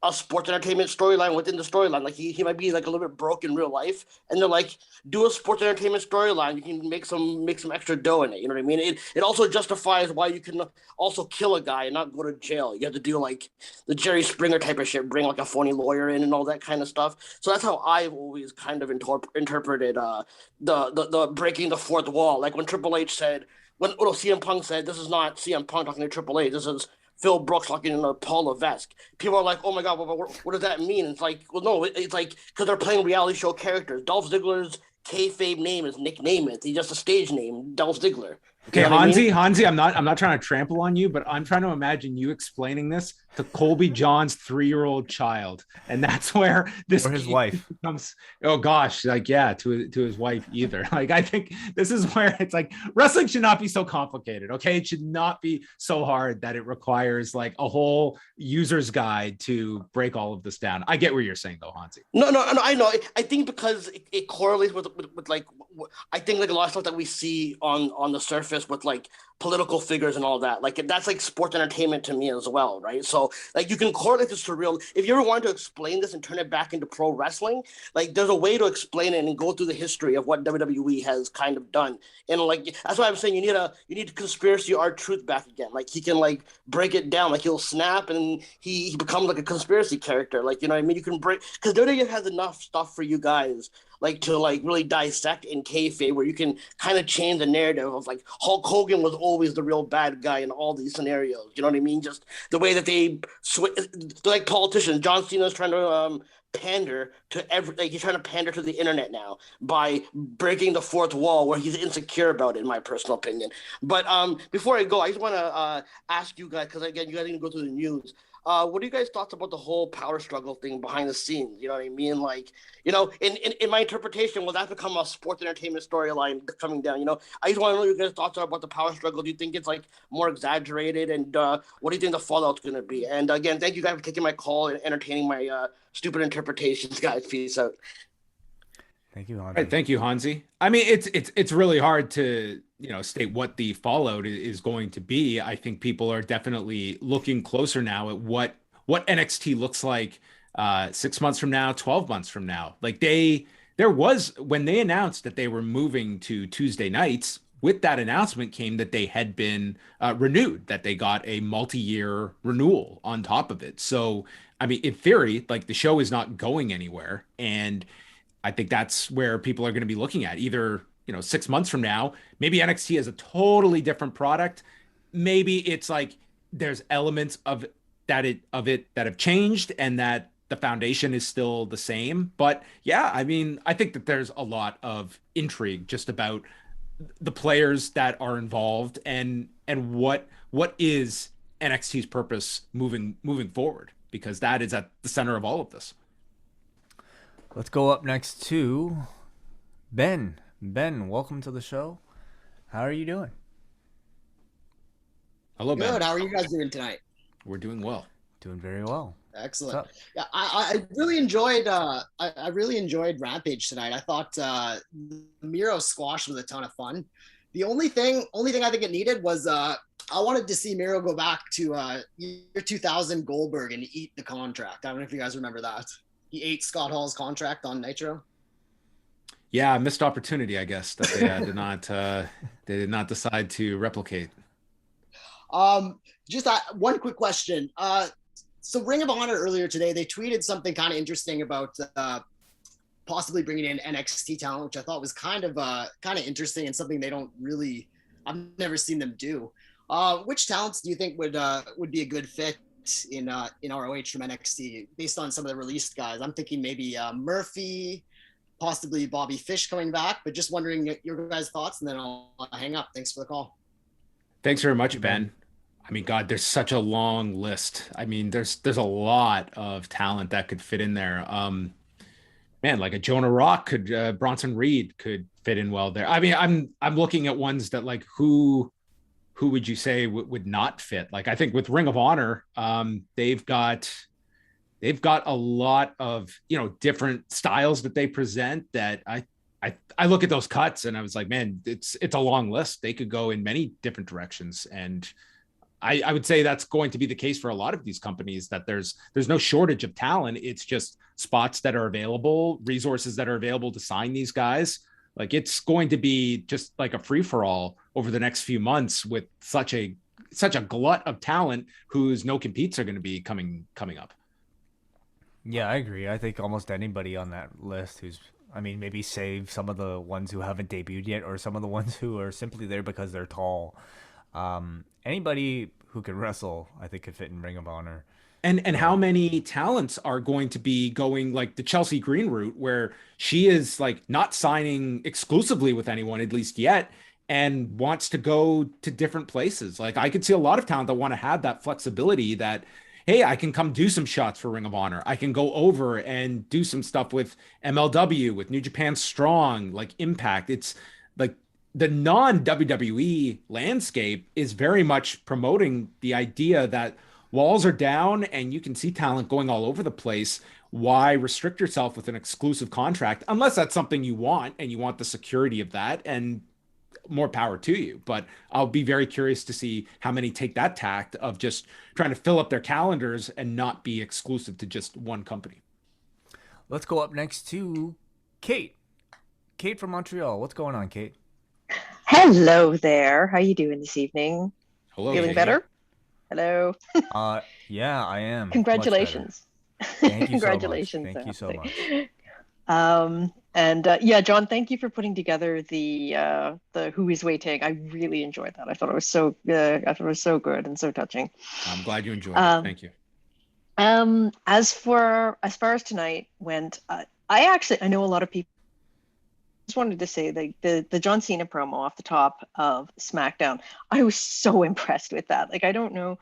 a sports entertainment storyline within the storyline. Like he might be like a little bit broke in real life, and they're like, do a sports entertainment storyline. You can make some extra dough in it. You know what I mean? It also justifies why you can also kill a guy and not go to jail. You have to do like the Jerry Springer type of shit, bring like a phony lawyer in and all that kind of stuff. So that's how I've always kind of interpreted the breaking the fourth wall. Like when Triple H said, CM Punk said, this is not CM Punk talking to Triple H. This is Phil Brooks talking in Paul Levesque. People are like, oh my God, what does that mean? It's like, well, no, it's like, because they're playing reality show characters. Dolph Ziggler's kayfabe name is Nick Namath. He's just a stage name, Dolph Ziggler. Okay, Hansi, I'm not trying to trample on you, but I'm trying to imagine you explaining this to Colby John's 3-year-old child, and that's where this or his wife becomes. Oh gosh, like to his wife either. Like I think this is where it's like wrestling should not be so complicated. Okay, it should not be so hard that it requires like a whole user's guide to break all of this down. I get what you're saying though, Hansi. No, I know. I think because it correlates with like I think like a lot of stuff that we see on the surface with like political figures and all that, like that's like sports entertainment to me as well, right? So like you can correlate this to real. If you ever wanted to explain this and turn it back into pro wrestling, like there's a way to explain it and go through the history of what WWE has kind of done. And like that's why I'm saying you need conspiracy art truth back again. Like he can like break it down, like he'll snap and he becomes like a conspiracy character. Like, you know what I mean? You can break, because WWE has enough stuff for you guys like to like really dissect in kayfabe, where you can kind of change the narrative of like Hulk Hogan was always the real bad guy in all these scenarios. You know what I mean? Just the way that they're like politicians. John Cena is trying to pander to he's trying to pander to the internet now by breaking the fourth wall, where he's insecure about it, in my personal opinion. But before I go, I just want to ask you guys, because again, you guys didn't go through the news. What are you guys' thoughts about the whole power struggle thing behind the scenes? You know what I mean? Like, you know, in my interpretation, will that become a sports entertainment storyline coming down? You know, I just want to know what your guys' thoughts are about the power struggle. Do you think it's like more exaggerated? And what do you think the fallout's going to be? And again, thank you guys for taking my call and entertaining my stupid interpretations, guys. Peace out. Thank you, Hansi. Right, thank you, Hansi. I mean, it's really hard to state what the fallout is going to be, I think people are definitely looking closer now at what NXT looks like 6 months from now, 12 months from now. Like there was, when they announced that they were moving to Tuesday nights, with that announcement came that they had been renewed, that they got a multi-year renewal on top of it. So, I mean, in theory, like the show is not going anywhere. And I think that's where people are going to be looking at either, 6 months from now, maybe NXT is a totally different product. Maybe it's like there's elements of that have changed and that the foundation is still the same. But yeah, I mean, I think that there's a lot of intrigue just about the players that are involved and what is NXT's purpose moving forward, because that is at the center of all of this. Let's go up next to Ben. Ben, welcome to the show. How are you doing? Hello, Ben. Good. How are you guys doing tonight? We're doing well. Doing very well. Excellent. Yeah, I really enjoyed I really enjoyed Rampage tonight. I thought the Miro squash was a ton of fun. The only thing I think it needed was I wanted to see Miro go back to year 2000 Goldberg and eat the contract. I don't know if you guys remember that. He ate Scott Hall's contract on Nitro. Yeah, missed opportunity, I guess, that they did not decide to replicate. Just one quick question. So Ring of Honor earlier today, they tweeted something kind of interesting about possibly bringing in NXT talent, which I thought was kind of interesting and something I've never seen them do. Which talents do you think would be a good fit in ROH from NXT based on some of the released guys? I'm thinking maybe Murphy, possibly Bobby Fish coming back, but just wondering your guys' thoughts, and then I'll hang up. Thanks for the call. Thanks very much, Ben. I mean, God, there's such a long list. I mean, there's a lot of talent that could fit in there. Man, like a Jonah Rock Bronson Reed could fit in well there. I mean, I'm looking at ones that like who would you say would not fit? Like, I think with Ring of Honor, they've got a lot of, different styles that they present that I look at those cuts and I was like, man, it's a long list. They could go in many different directions. And I would say that's going to be the case for a lot of these companies, that there's no shortage of talent. It's just spots that are available, resources that are available to sign these guys. Like, it's going to be just like a free for all over the next few months with such a glut of talent whose no competes are going to be coming up. Yeah, I agree. I think almost anybody on that list maybe save some of the ones who haven't debuted yet, or some of the ones who are simply there because they're tall. Anybody who can wrestle, I think, could fit in Ring of Honor. And how many talents are going to be going like the Chelsea Green route, where she is like not signing exclusively with anyone, at least yet, and wants to go to different places. Like, I could see a lot of talent that want to have that flexibility that, hey, I can come do some shots for Ring of Honor. I can go over and do some stuff with MLW, with New Japan Strong, like Impact. It's like the non-WWE landscape is very much promoting the idea that walls are down and you can see talent going all over the place. Why restrict yourself with an exclusive contract? Unless that's something you want and you want the security of that, and more power to you. But I'll be very curious to see how many take that tact of just trying to fill up their calendars and not be exclusive to just one company. Let's go up next to Kate. Kate from Montreal. What's going on, Kate? Hello there. How you doing this evening? Hello. Feeling Kate. better? Hello. Yeah, I am. Congratulations. Thank you Congratulations. So much. Thank you so much. Yeah, John, thank you for putting together the Who Is Waiting. I really enjoyed that. I thought it was so good and so touching. I'm glad you enjoyed it. Thank you. As far as tonight went, I know a lot of people. Just wanted to say the John Cena promo off the top of SmackDown, I was so impressed with that. Like, I don't know,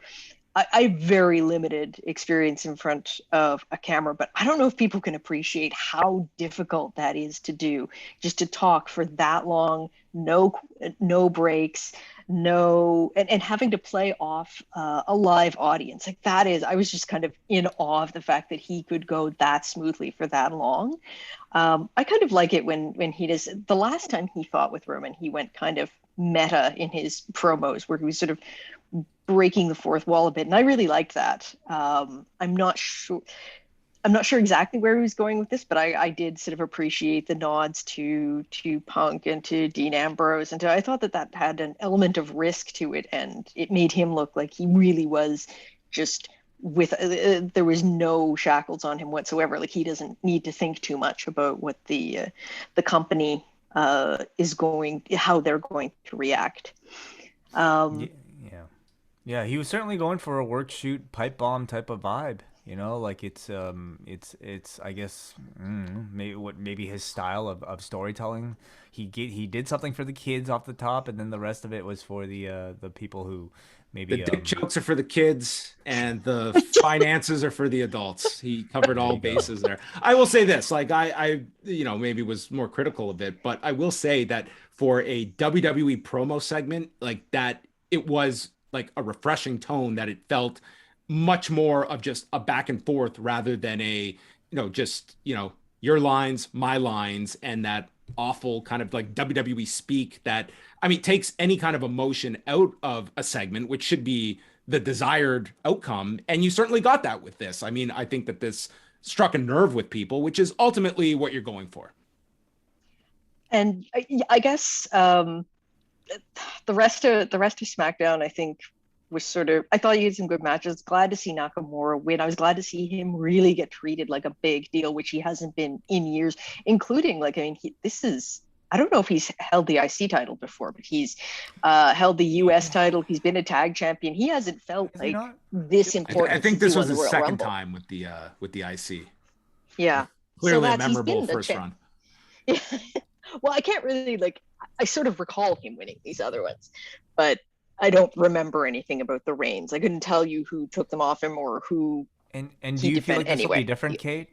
I have very limited experience in front of a camera, but I don't know if people can appreciate how difficult that is to do, just to talk for that long, no breaks, and having to play off a live audience. Like, that is, I was just kind of in awe of the fact that he could go that smoothly for that long. I kind of like it when he does. The last time he fought with Roman, he went kind of meta in his promos, where he was sort of breaking the fourth wall a bit, and I really liked that. I'm not sure exactly where he was going with this, but I did sort of appreciate the nods to Punk and to Dean Ambrose, and I thought that had an element of risk to it, and it made him look like he really was just with there was no shackles on him whatsoever. Like, he doesn't need to think too much about what the company is how they're going to react. Yeah, he was certainly going for a work shoot pipe bomb type of vibe. You know, like it's I guess maybe his style of storytelling. He did something for the kids off the top, and then the rest of it was for the people who maybe the dick jokes are for the kids and the finances are for the adults. He covered all bases there. I will say this, like I maybe was more critical of it, but I will say that for a WWE promo segment like that, it was like a refreshing tone, that it felt much more of just a back and forth rather than your lines, my lines, and that awful kind of like WWE speak that, takes any kind of emotion out of a segment, which should be the desired outcome. And you certainly got that with this. I think that this struck a nerve with people, which is ultimately what you're going for. And I guess the rest of SmackDown, I think, was sort of, I thought he had some good matches. Glad to see Nakamura win. I was glad to see him really get treated like a big deal, which he hasn't been in years, including I don't know if he's held the IC title before, but he's held the US title. He's been a tag champion. He hasn't felt this important. I think this was his second time with the IC. Yeah. Clearly a memorable first run. Yeah. Well, I can't really I sort of recall him winning these other ones, but I don't remember anything about the reigns. I couldn't tell you who took them off him or who. And do you feel like this will be different, Kate?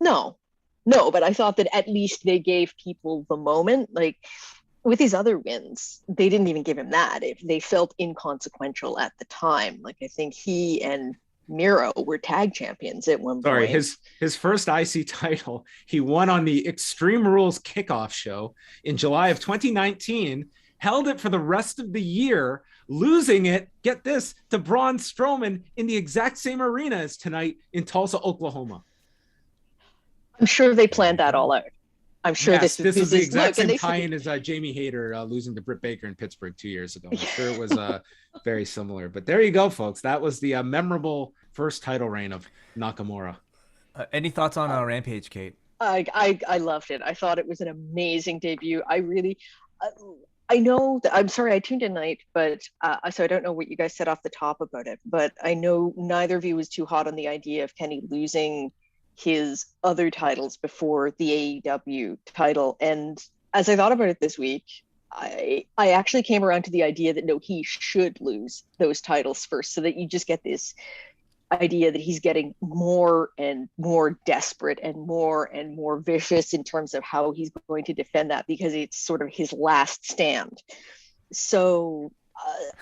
No, but I thought that at least they gave people the moment. Like with these other wins, they didn't even give him that. They felt inconsequential at the time. Like, I think he and Miro were tag champions at one point. His first IC title, he won on the Extreme Rules kickoff show in July of 2019. Held it for the rest of the year, losing it, get this, to Braun Strowman in the exact same arena as tonight in Tulsa, Oklahoma. I'm sure they planned that all out. I'm sure this is the exact same tie-in as Jamie Hayter losing to Britt Baker in Pittsburgh 2 years ago. I'm sure it was very similar. But there you go, folks. That was the memorable first title reign of Nakamura. Any thoughts on Rampage, Kate? I loved it. I thought it was an amazing debut. I know that, I'm sorry, I tuned in late, but so I don't know what you guys said off the top about it, but I know neither of you was too hot on the idea of Kenny losing his other titles before the AEW title. And as I thought about it this week, I actually came around to the idea that no, he should lose those titles first, so that you just get this idea that he's getting more and more desperate and more vicious in terms of how he's going to defend that, because it's sort of his last stand. So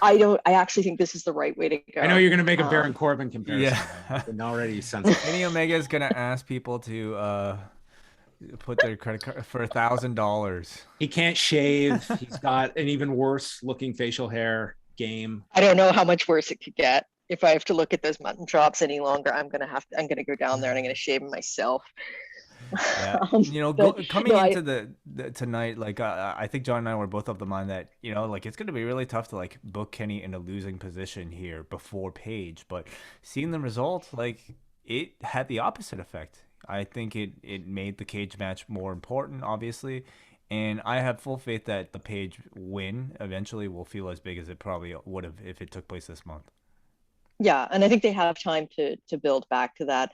I actually think this is the right way to go. I know you're going to make a Baron Corbin comparison. Yeah. And already sense it. Kenny Omega is going to ask people to put their credit card for $1,000. He can't shave. He's got an even worse looking facial hair game. I don't know how much worse it could get. If I have to look at those mutton chops any longer, I'm gonna go down there and I'm gonna shave them myself. Yeah. Into the tonight, I think John and I were both of the mind that it's gonna be really tough to book Kenny in a losing position here before Page, but seeing the result, it had the opposite effect. I think it made the cage match more important, obviously. And I have full faith that the Page win eventually will feel as big as it probably would have if it took place this month. Yeah, and I think they have time to build back to that.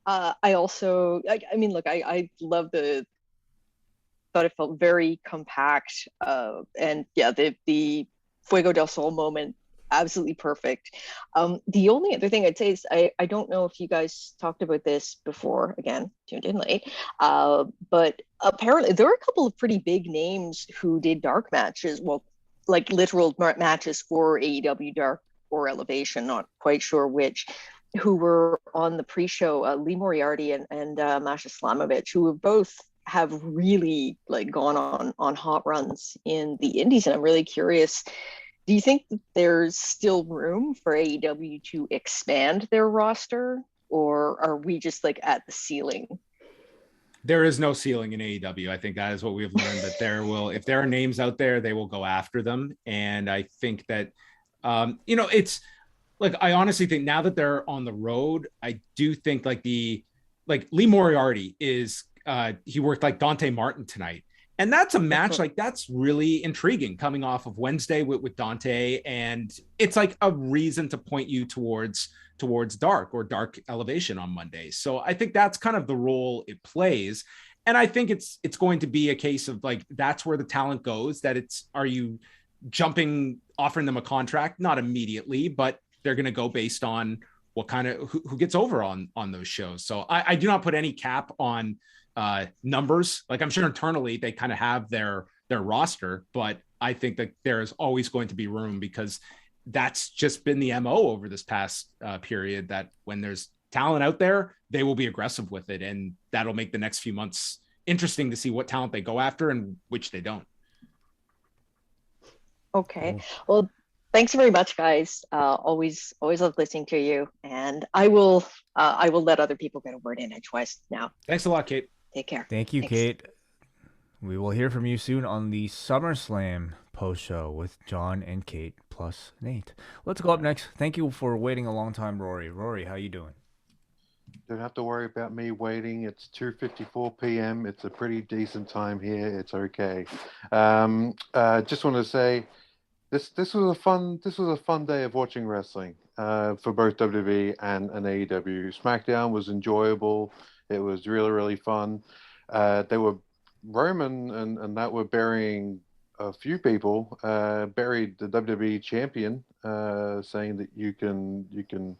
I also, I love thought it felt very compact, and yeah, the Fuego del Sol moment, absolutely perfect. The only other thing I'd say is I don't know if you guys talked about this before. Again, tuned in late, but apparently there were a couple of pretty big names who did dark matches. Well, literal matches for AEW Dark or Elevation, not quite sure which, who were on the pre-show, Lee Moriarty and Masha Slamovich, who were both have really like gone on hot runs in the indies, and I'm really curious, do you think that there's still room for AEW to expand their roster, or are we just like at the ceiling? There is no ceiling in AEW. I think that is what we've learned, that if there are names out there, they will go after them. And I think that, it's like, I honestly think now that they're on the road, I do think like Lee Moriarty is, he worked like Dante Martin tonight. And that's a match like that's really intriguing coming off of Wednesday with Dante. And it's like a reason to point you towards dark elevation on Monday. So I think that's kind of the role it plays. And I think it's going to be a case of like, that's where the talent goes, that are you offering them a contract? Not immediately, but they're going to go based on what kind of, who gets over on those shows. So I do not put any cap on numbers. Like, I'm sure internally they kind of have their roster, but I think that there is always going to be room, because that's just been the MO over this past period, that when there's talent out there, they will be aggressive with it. And that'll make the next few months interesting to see what talent they go after and which they don't. Okay. Well, thanks very much, guys. Always love listening to you. And I will let other people get a word in edgewise now. Thanks a lot, Kate. Take care. Thank you, Thanks. Kate. We will hear from you soon on the SummerSlam post-show with John and Kate plus Nate. Let's go up next. Thank you for waiting a long time, Rory. Rory, how you doing? Don't have to worry about me waiting. It's 2:54 p.m. It's a pretty decent time here. It's okay. Just want to say, this was a fun day of watching wrestling for both WWE and AEW. SmackDown was enjoyable. It was really, really fun. They were Roman and that were burying a few people. Buried the WWE champion, saying that you can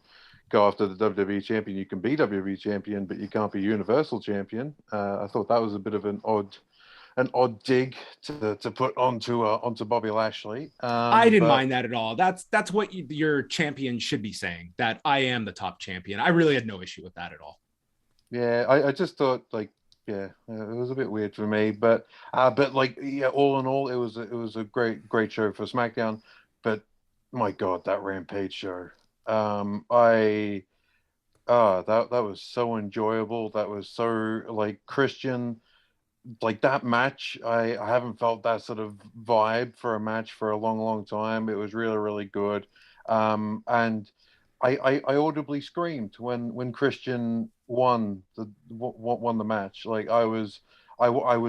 go after the WWE champion. You can be WWE champion, but you can't be Universal champion. I thought that was a bit of an odd dig to put onto Bobby Lashley. I didn't mind that at all. That's what your champion should be saying, that I am the top champion. I really had no issue with that at all. Yeah, I just thought it was a bit weird for me, but all in all, it was a great show for SmackDown. But my God, that Rampage show, that was so enjoyable. That was so like Christian. Like that match, I haven't felt that sort of vibe for a match for a long time. It was really, really good. And I audibly screamed when Christian won the match. Like I was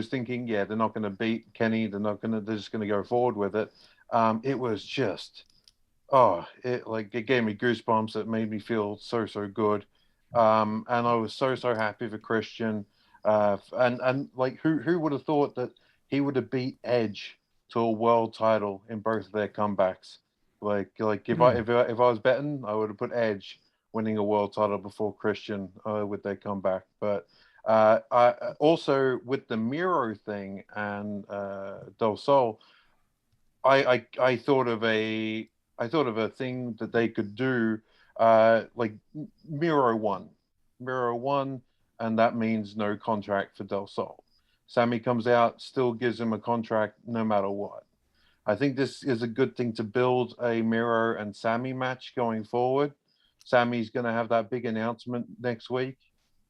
thinking, yeah, they're not going to beat Kenny. They're just going to go forward with it. It was just, it gave me goosebumps. It made me feel so good. And I was so happy for Christian. And like who would have thought that he would have beat Edge to a world title in both of their comebacks? Like if I was betting, I would have put Edge winning a world title before Christian with their comeback. But I also with the Miro thing and Del Sol, I thought of a thing that they could do. Like Miro won, and that means no contract for Del Sol. Sammy comes out, still gives him a contract no matter what. I think this is a good thing to build a Miro and Sammy match going forward. Sammy's going to have that big announcement next week.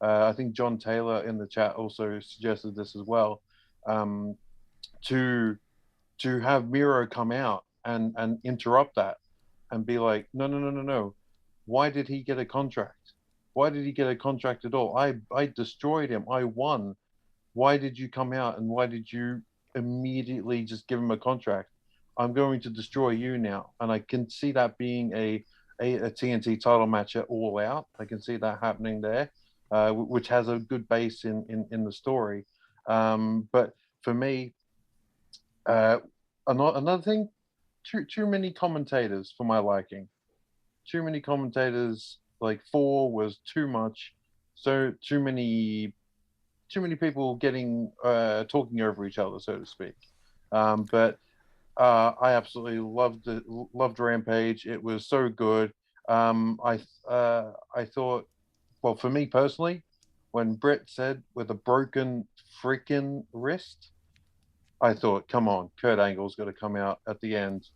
I think John Taylor in the chat also suggested this as well. To have Miro come out and interrupt that and be like, no. Why did he get a contract? Why did he get a contract at all? I destroyed him. I won. Why did you come out and why did you immediately just give him a contract? I'm going to destroy you now. And I can see that being a TNT title match at All Out. I can see that happening there, which has a good base in the story. But for me, another thing, too many commentators for my liking. Too many commentators, like 4 was too much. So too many people getting talking over each other, so to speak. But I absolutely loved Rampage. It was so good. I thought, well, for me personally, when Britt said with a broken freaking wrist, I thought, come on, Kurt Angle's got to come out at the end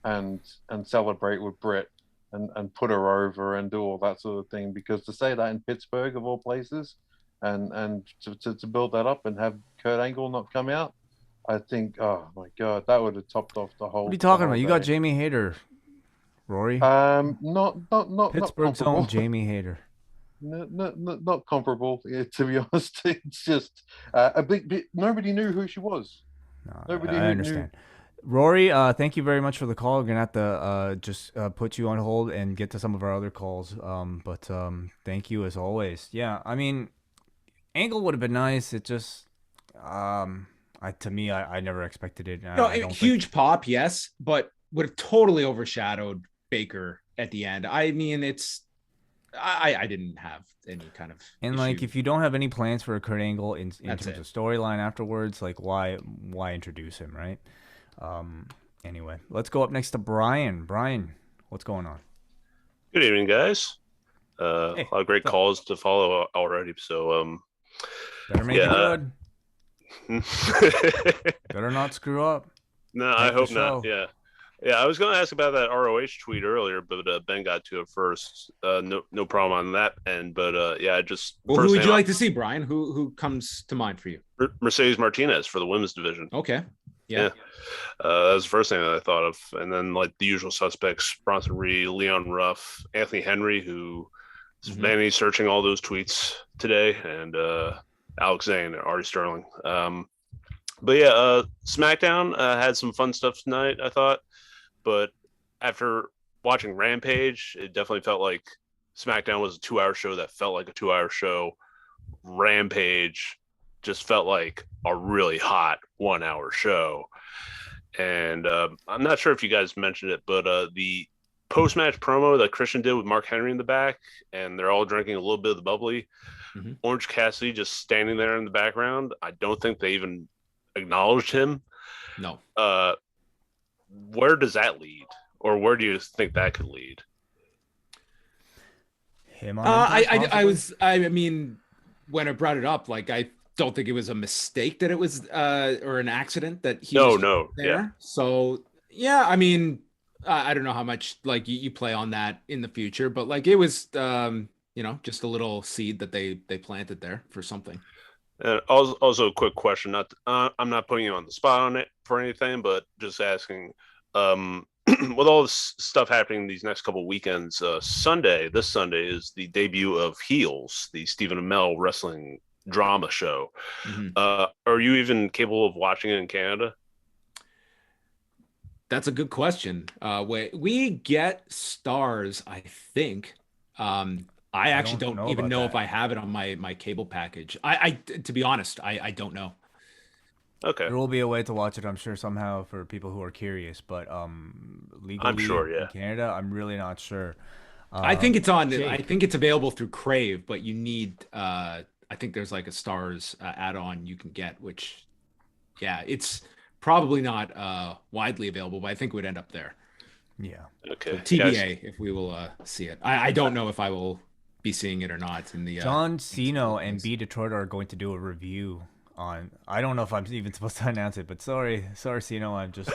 and celebrate with Britt and put her over and do all that sort of thing. Because to say that in Pittsburgh of all places, and to build that up and have Kurt Angle not come out, I think, oh my God, that would have topped off the whole. What are you talking about? You got Jamie Hayter, Rory. Not Pittsburgh's own Jamie Hayter. Not comparable, to be honest. It's just a big. Nobody knew who she was. No, Nobody I understand. Rory, thank you very much for the call. We're gonna have to just put you on hold and get to some of our other calls. But thank you as always. Yeah, I mean, Angle would have been nice. It just, to me, I never expected it. No, huge pop, yes, but would have totally overshadowed Baker at the end. I mean, I didn't have any kind of and issue. like if you don't have any plans for a Kurt Angle in terms of storyline afterwards, like why introduce him, right? Anyway, let's go up next to Brian. Brian, what's going on? Good evening, guys. Hey, a lot of great calls to follow already, so better make it good. Better not screw up. No, I hope not. Yeah, I was going to ask about that ROH tweet earlier, but Ben got to it first. No problem on that end. But yeah, just. Well, who would you like to see, Brian? Who comes to mind for you? Mercedes Martinez for the women's division. Okay. Yeah. That was the first thing that I thought of, and then like the usual suspects: Bronson Reed, Leon Ruff, Anthony Henry, who is mainly searching all those tweets today, and Alex Zane and Artie Sterling. But yeah, SmackDown had some fun stuff tonight, I thought. But after watching Rampage, it definitely felt like SmackDown was a 2-hour show that felt like a 2-hour show. Rampage just felt like a really hot 1-hour show. And I'm not sure if you guys mentioned it, but the post-match promo that Christian did with Mark Henry in the back, and they're all drinking a little bit of the bubbly. Orange Cassidy just standing there in the background. I don't think they even acknowledged him. No. Where does that lead, or where do you think that could lead? Him on I mean, when I brought it up, like I don't think it was a mistake that it was or an accident that he was there. Yeah. So yeah, I mean, I don't know how much like you play on that in the future, but like it was just a little seed that they planted there for something. Also a quick question. I'm not putting you on the spot on it for anything, but just asking. With all this stuff happening these next couple of weekends, this Sunday is the debut of Heels, the Stephen Amell wrestling drama show. Are you even capable of watching it in Canada? That's a good question. We get Stars, I think. I actually don't even know if I have it on my cable package. I to be honest, I don't know. Okay. There will be a way to watch it, I'm sure, somehow for people who are curious. But legally I'm sure, in Canada, I'm really not sure. I think it's on. Jake. I think it's available through Crave, but you need. I think there's like a Stars add-on you can get, which, yeah, it's probably not widely available, but I think it would end up there. Yeah. Okay. So TBA, if we will see it. I don't know if I will be seeing it or not in the. John Cena and B Detroit are going to do a review on. I don't know if I'm even supposed to announce it, but sorry, Cena, I've just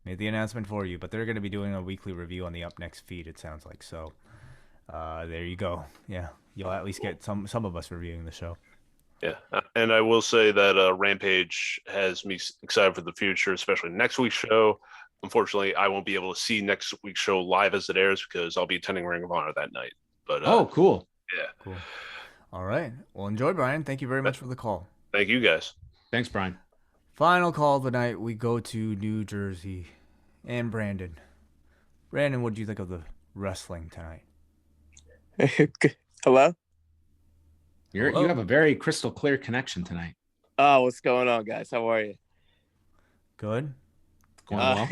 made the announcement for you. But they're going to be doing a weekly review on the Up Next feed. It sounds like so. There you go. Yeah, you'll at least get some of us reviewing the show. Yeah, and I will say that Rampage has me excited for the future, especially next week's show. Unfortunately, I won't be able to see next week's show live as it airs because I'll be attending Ring of Honor that night. But cool. Yeah. Cool. All right. Well, enjoy, Brian. Thank you very much for the call. Thank you, guys. Thanks, Brian. Final call of the night. We go to New Jersey and Brandon. Brandon, what do you think of the wrestling tonight? Hello? You have a very crystal clear connection tonight. Oh, what's going on, guys? How are you? Good. Going well.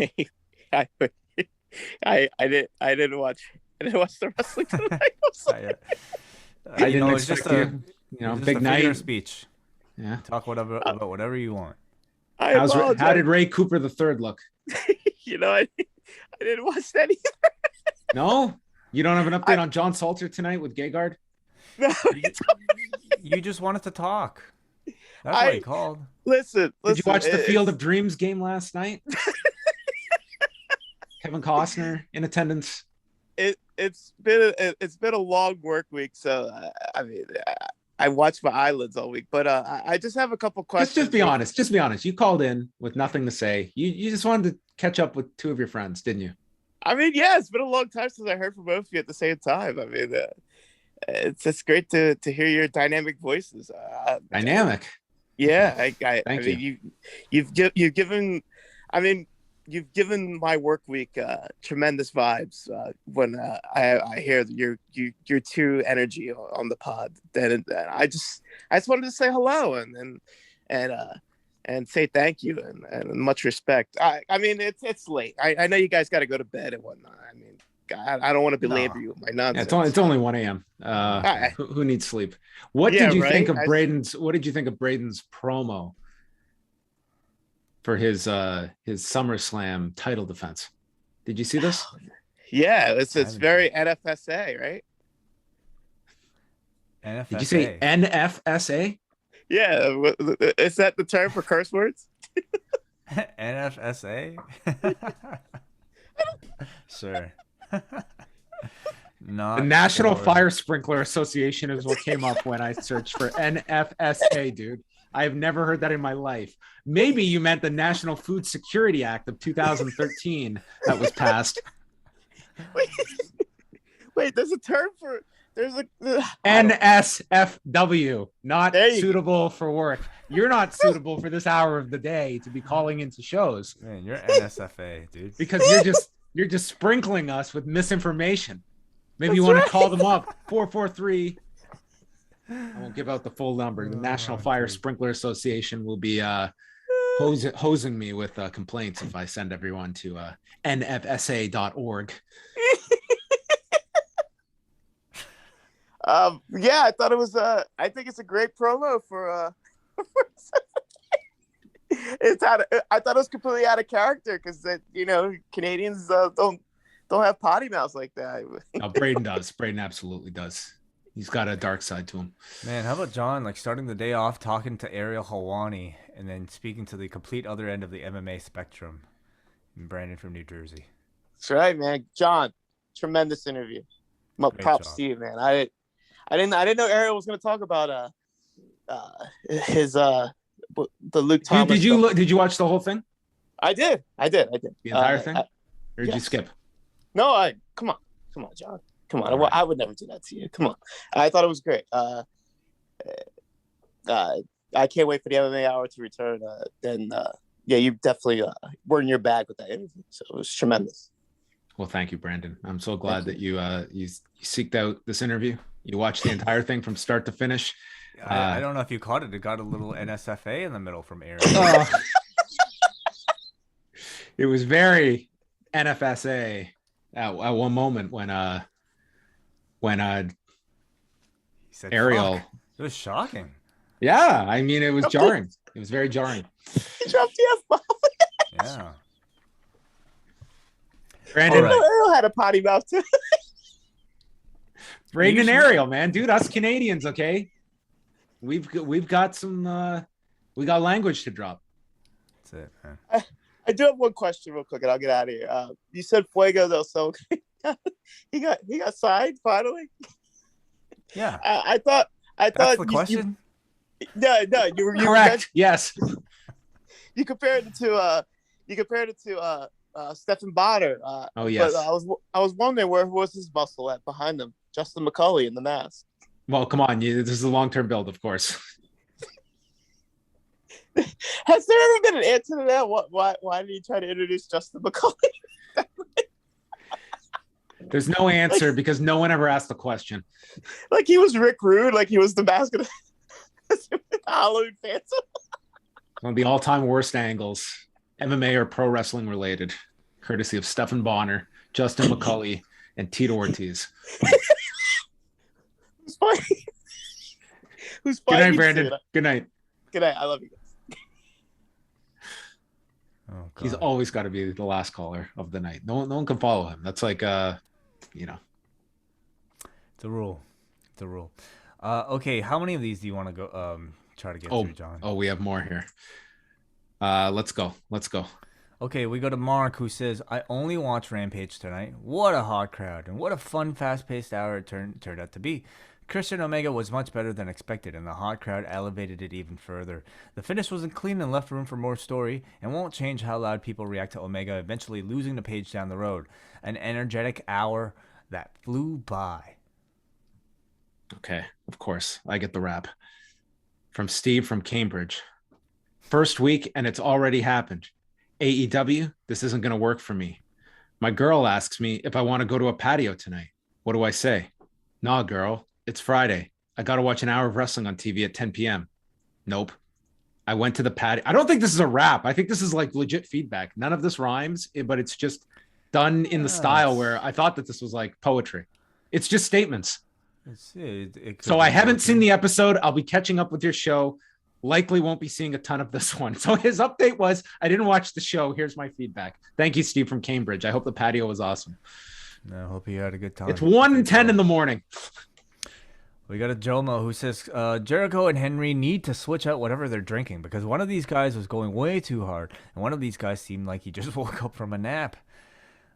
I didn't watch the wrestling tonight. I didn't expect big night speech. Yeah. Talk about whatever you want. How did Ray Cooper III look? I didn't watch that either. No? You don't have an update on John Salter tonight with Gegard? No, You just wanted to talk. That's what he called. listen. Did you watch the Field of Dreams game last night? Kevin Costner in attendance. It's been a long work week, so I mean, I watched my eyelids all week. But I just have a couple questions. Just be honest. Just be honest. You called in with nothing to say. You just wanted to catch up with two of your friends, didn't you? I mean, yeah, it's been a long time since I heard from both of you at the same time. I mean, it's just great to hear your dynamic voices. Dynamic. Yeah, Thank you. You've given, I mean, you've given my work week tremendous vibes when I hear your true energy on the pod. And I just wanted to say hello and say thank you and much respect. I mean, it's late. I know you guys got to go to bed and whatnot. I mean, I don't want to belabor you with my nonsense. Yeah, it's only 1 a.m. Who needs sleep? What did you think of Braden's? What did you think of Braden's promo for his SummerSlam title defense? Did you see this? Yeah, it's very NFSA, right? NFSA. Did you say NFSA? Yeah, is that the term for curse words? NFSA. Sure. Not the National Fire Sprinkler Association is what came up when I searched for NFSA, dude. I've never heard that in my life. Maybe you meant the National Food Security Act of 2013 that was passed. Wait, there's a term for NSFW, not suitable for work. You're not suitable for this hour of the day to be calling into shows. Man, you're NSFA, dude. Because you're just sprinkling us with misinformation. Maybe you want to call them up 443. I won't give out the full number. The National Fire Sprinkler Association will be hosing me with complaints if I send everyone to nfsa.org. Yeah, I thought it was. I think it's a great promo for. I thought it was completely out of character because Canadians don't have potty mouths like that. No, Braden does. Braden absolutely does. He's got a dark side to him. Man, how about John starting the day off talking to Ariel Helwani and then speaking to the complete other end of the MMA spectrum, Brandon from New Jersey. That's right, man. John, tremendous interview. Props to you, man. I didn't know Ariel was going to talk about his the Luke Thomas. Did you watch the whole thing? I did. The entire thing? Or did you skip? No, come on, John. Come on. I would never do that to you. Come on. I thought it was great. I can't wait for the MMA Hour to return. Yeah, you definitely were in your bag with that interview. So it was tremendous. Well, thank you, Brandon. I'm so glad that you seeked out this interview. You watched the entire thing from start to finish. I don't know if you caught it. It got a little NSFA in the middle from Aaron. It was very NFSA at one moment when he said Ariel. Fuck. It was shocking. Yeah, I mean, it was jarring. It was very jarring. He dropped the F-bomb. Yeah. Brandon, Ariel had a potty mouth too. Brandon and Ariel, man, dude, us Canadians, okay? We've got some we got language to drop. That's it, man. I do have one question real quick and I'll get out of here. You said Fuego though, so he got signed finally. Yeah. I thought that's the question. No, you correct. Yes. You compared it to Stephen Bonner. Oh yes. But I was wondering where was his muscle at behind him? Justin McCulley in the mask. Well, come on, this is a long-term build, of course. Has there ever been an answer to that? Why did he try to introduce Justin McCulley? There's no answer because no one ever asked the question. Like he was Rick Rude, like he was the mask of the Halloween Phantom. One of the all-time worst angles, MMA or pro wrestling related, courtesy of Stephen Bonner, Justin McCulley, and Tito Ortiz. Who's fighting? Good night, Brandon. Good night. Good night. I love you guys. Oh, he's always got to be the last caller of the night. No one can follow him. That's like, It's a rule. Okay, how many of these do you want to go try to get through, John? Oh, we have more here. Let's go. Okay, we go to Mark, who says, I only watched Rampage tonight. What a hot crowd, and what a fun, fast-paced hour it turned out to be. Christian Omega was much better than expected, and the hot crowd elevated it even further. The finish wasn't clean and left room for more story, and won't change how loud people react to Omega eventually losing the Page down the road. An energetic hour that flew by. Okay, of course, I get the rap. From Steve from Cambridge. First week, and it's already happened. AEW, this isn't going to work for me. My girl asks me if I want to go to a patio tonight. What do I say? Nah, girl, it's Friday. I got to watch an hour of wrestling on TV at 10 p.m. Nope. I went to the patio. I don't think this is a rap. I think this is like legit feedback. None of this rhymes, but it's just done in the style where I thought that this was like poetry. It's just statements. So I haven't seen the episode. I'll be catching up with your show. Likely won't be seeing a ton of this one. So his update was, I didn't watch the show. Here's my feedback. Thank you, Steve from Cambridge. I hope the patio was awesome. I hope you had a good time. It's 1:10 in the morning. We got a Jomo who says Jericho and Henry need to switch out whatever they're drinking because one of these guys was going way too hard, and one of these guys seemed like he just woke up from a nap.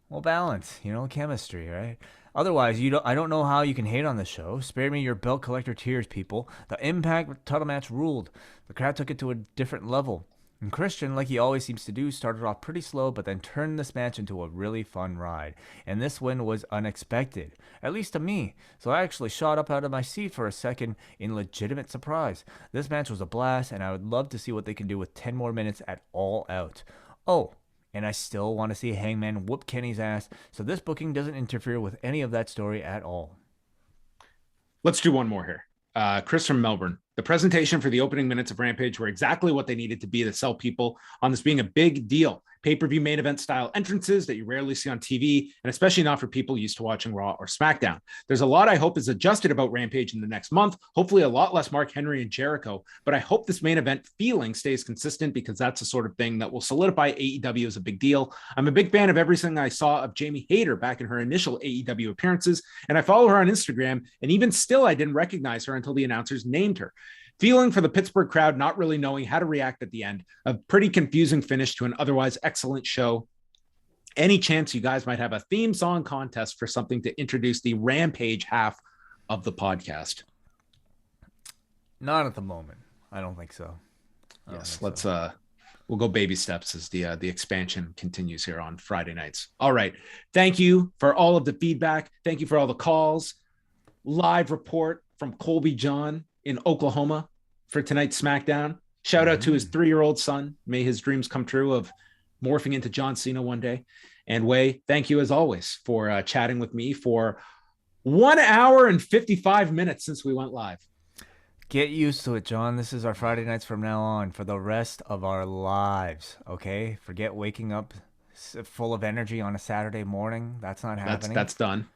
Well, balance, chemistry, right? Otherwise, I don't know how you can hate on the show. Spare me your belt collector tears, people. The Impact title match ruled. The crowd took it to a different level. And Christian, like he always seems to do, started off pretty slow, but then turned this match into a really fun ride. And this win was unexpected, at least to me. So I actually shot up out of my seat for a second in legitimate surprise. This match was a blast, and I would love to see what they can do with 10 more minutes at All Out. Oh, and I still want to see Hangman whoop Kenny's ass, so this booking doesn't interfere with any of that story at all. Let's do one more here. Chris from Melbourne. The presentation for the opening minutes of Rampage were exactly what they needed to be to sell people on this being a big deal. Pay-per-view main event style entrances that you rarely see on TV, and especially not for people used to watching Raw or SmackDown. There's a lot I hope is adjusted about Rampage in the next month, hopefully a lot less Mark Henry and Jericho, but I hope this main event feeling stays consistent because that's the sort of thing that will solidify AEW as a big deal. I'm a big fan of everything I saw of Jamie Hayter back in her initial AEW appearances, and I follow her on Instagram, and even still I didn't recognize her until the announcers named her. Feeling for the Pittsburgh crowd not really knowing how to react at the end. A pretty confusing finish to an otherwise excellent show. Any chance you guys might have a theme song contest for something to introduce the Rampage half of the podcast? Not at the moment. I don't think so. Yes, let's we'll go baby steps as the expansion continues here on Friday nights. All right. Thank you for all of the feedback. Thank you for all the calls. Live report from Colby John in Oklahoma for tonight's SmackDown. Shout out to his 3-year-old son. May his dreams come true of morphing into John Cena one day. And Wai, thank you as always for chatting with me for 1 hour and 55 minutes since we went live. Get used to it, John. This is our Friday nights from now on for the rest of our lives, okay? Forget waking up full of energy on a Saturday morning. That's not happening. That's done.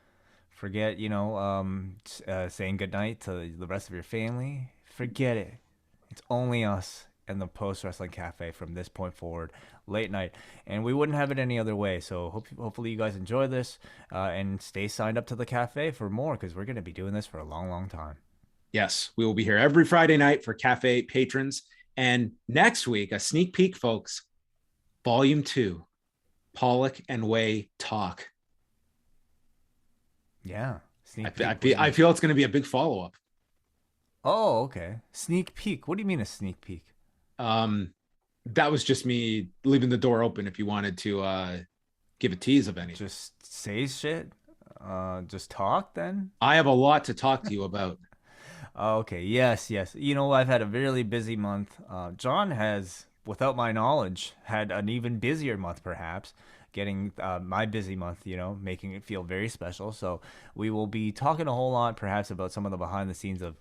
Forget, saying goodnight to the rest of your family. Forget it. It's only us and the Post Wrestling Cafe from this point forward, late night. And we wouldn't have it any other way. So hopefully you guys enjoy this and stay signed up to the cafe for more because we're going to be doing this for a long, long time. Yes, we will be here every Friday night for cafe patrons. And next week, a sneak peek, folks, Volume 2, Pollock and Wai talk. Yeah. I feel it's going to be a big follow-up. Oh, okay. Sneak peek. What do you mean a sneak peek? That was just me leaving the door open if you wanted to give a tease of anything. Just say shit? Just talk then? I have a lot to talk to you about. Okay. Yes. I've had a really busy month. John has, without my knowledge, had an even busier month perhaps. Getting my busy month, making it feel very special. So we will be talking a whole lot, perhaps, about some of the behind the scenes of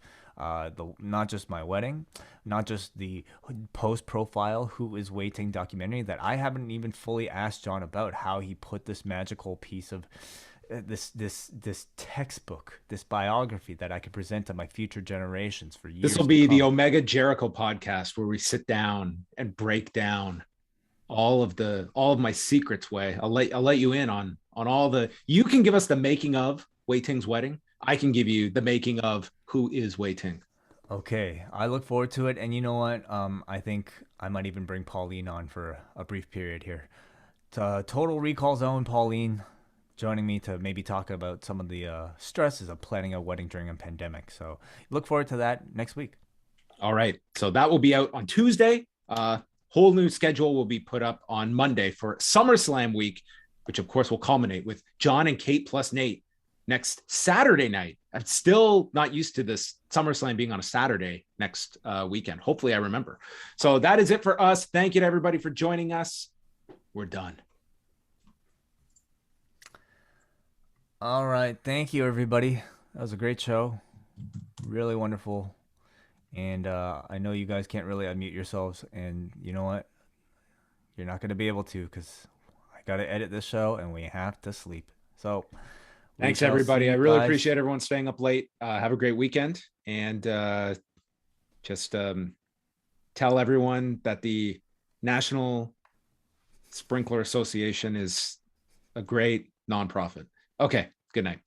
not just my wedding, not just the post-profile Who Is Waiting documentary that I haven't even fully asked John about, how he put this magical piece of this textbook, this biography that I could present to my future generations for years. This will be the Omega Jericho podcast where we sit down and break down all of my secrets. Wai, I'll let you in on all the. You can give us the making of Wai Ting's wedding, I can give you the making of Who is Wei Ting. Okay, I look forward to it. And you know what? I think I might even bring Pauline on for a brief period here. Total Recall Zone, Pauline joining me to maybe talk about some of the stresses of planning a wedding during a pandemic. So look forward to that next week. All right. So that will be out on Tuesday. Whole new schedule will be put up on Monday for SummerSlam week, which of course will culminate with John and Kate plus Nate next Saturday night. I'm still not used to this SummerSlam being on a Saturday next weekend. Hopefully I remember. So that is it for us. Thank you to everybody for joining us. We're done. All right. Thank you, everybody. That was a great show. Really wonderful. And I know you guys can't really unmute yourselves. And you know what? You're not going to be able to because I got to edit this show and we have to sleep. So thanks, everybody. I really appreciate everyone staying up late. Have a great weekend. And just tell everyone that the National Sprinkler Association is a great nonprofit. Okay, good night.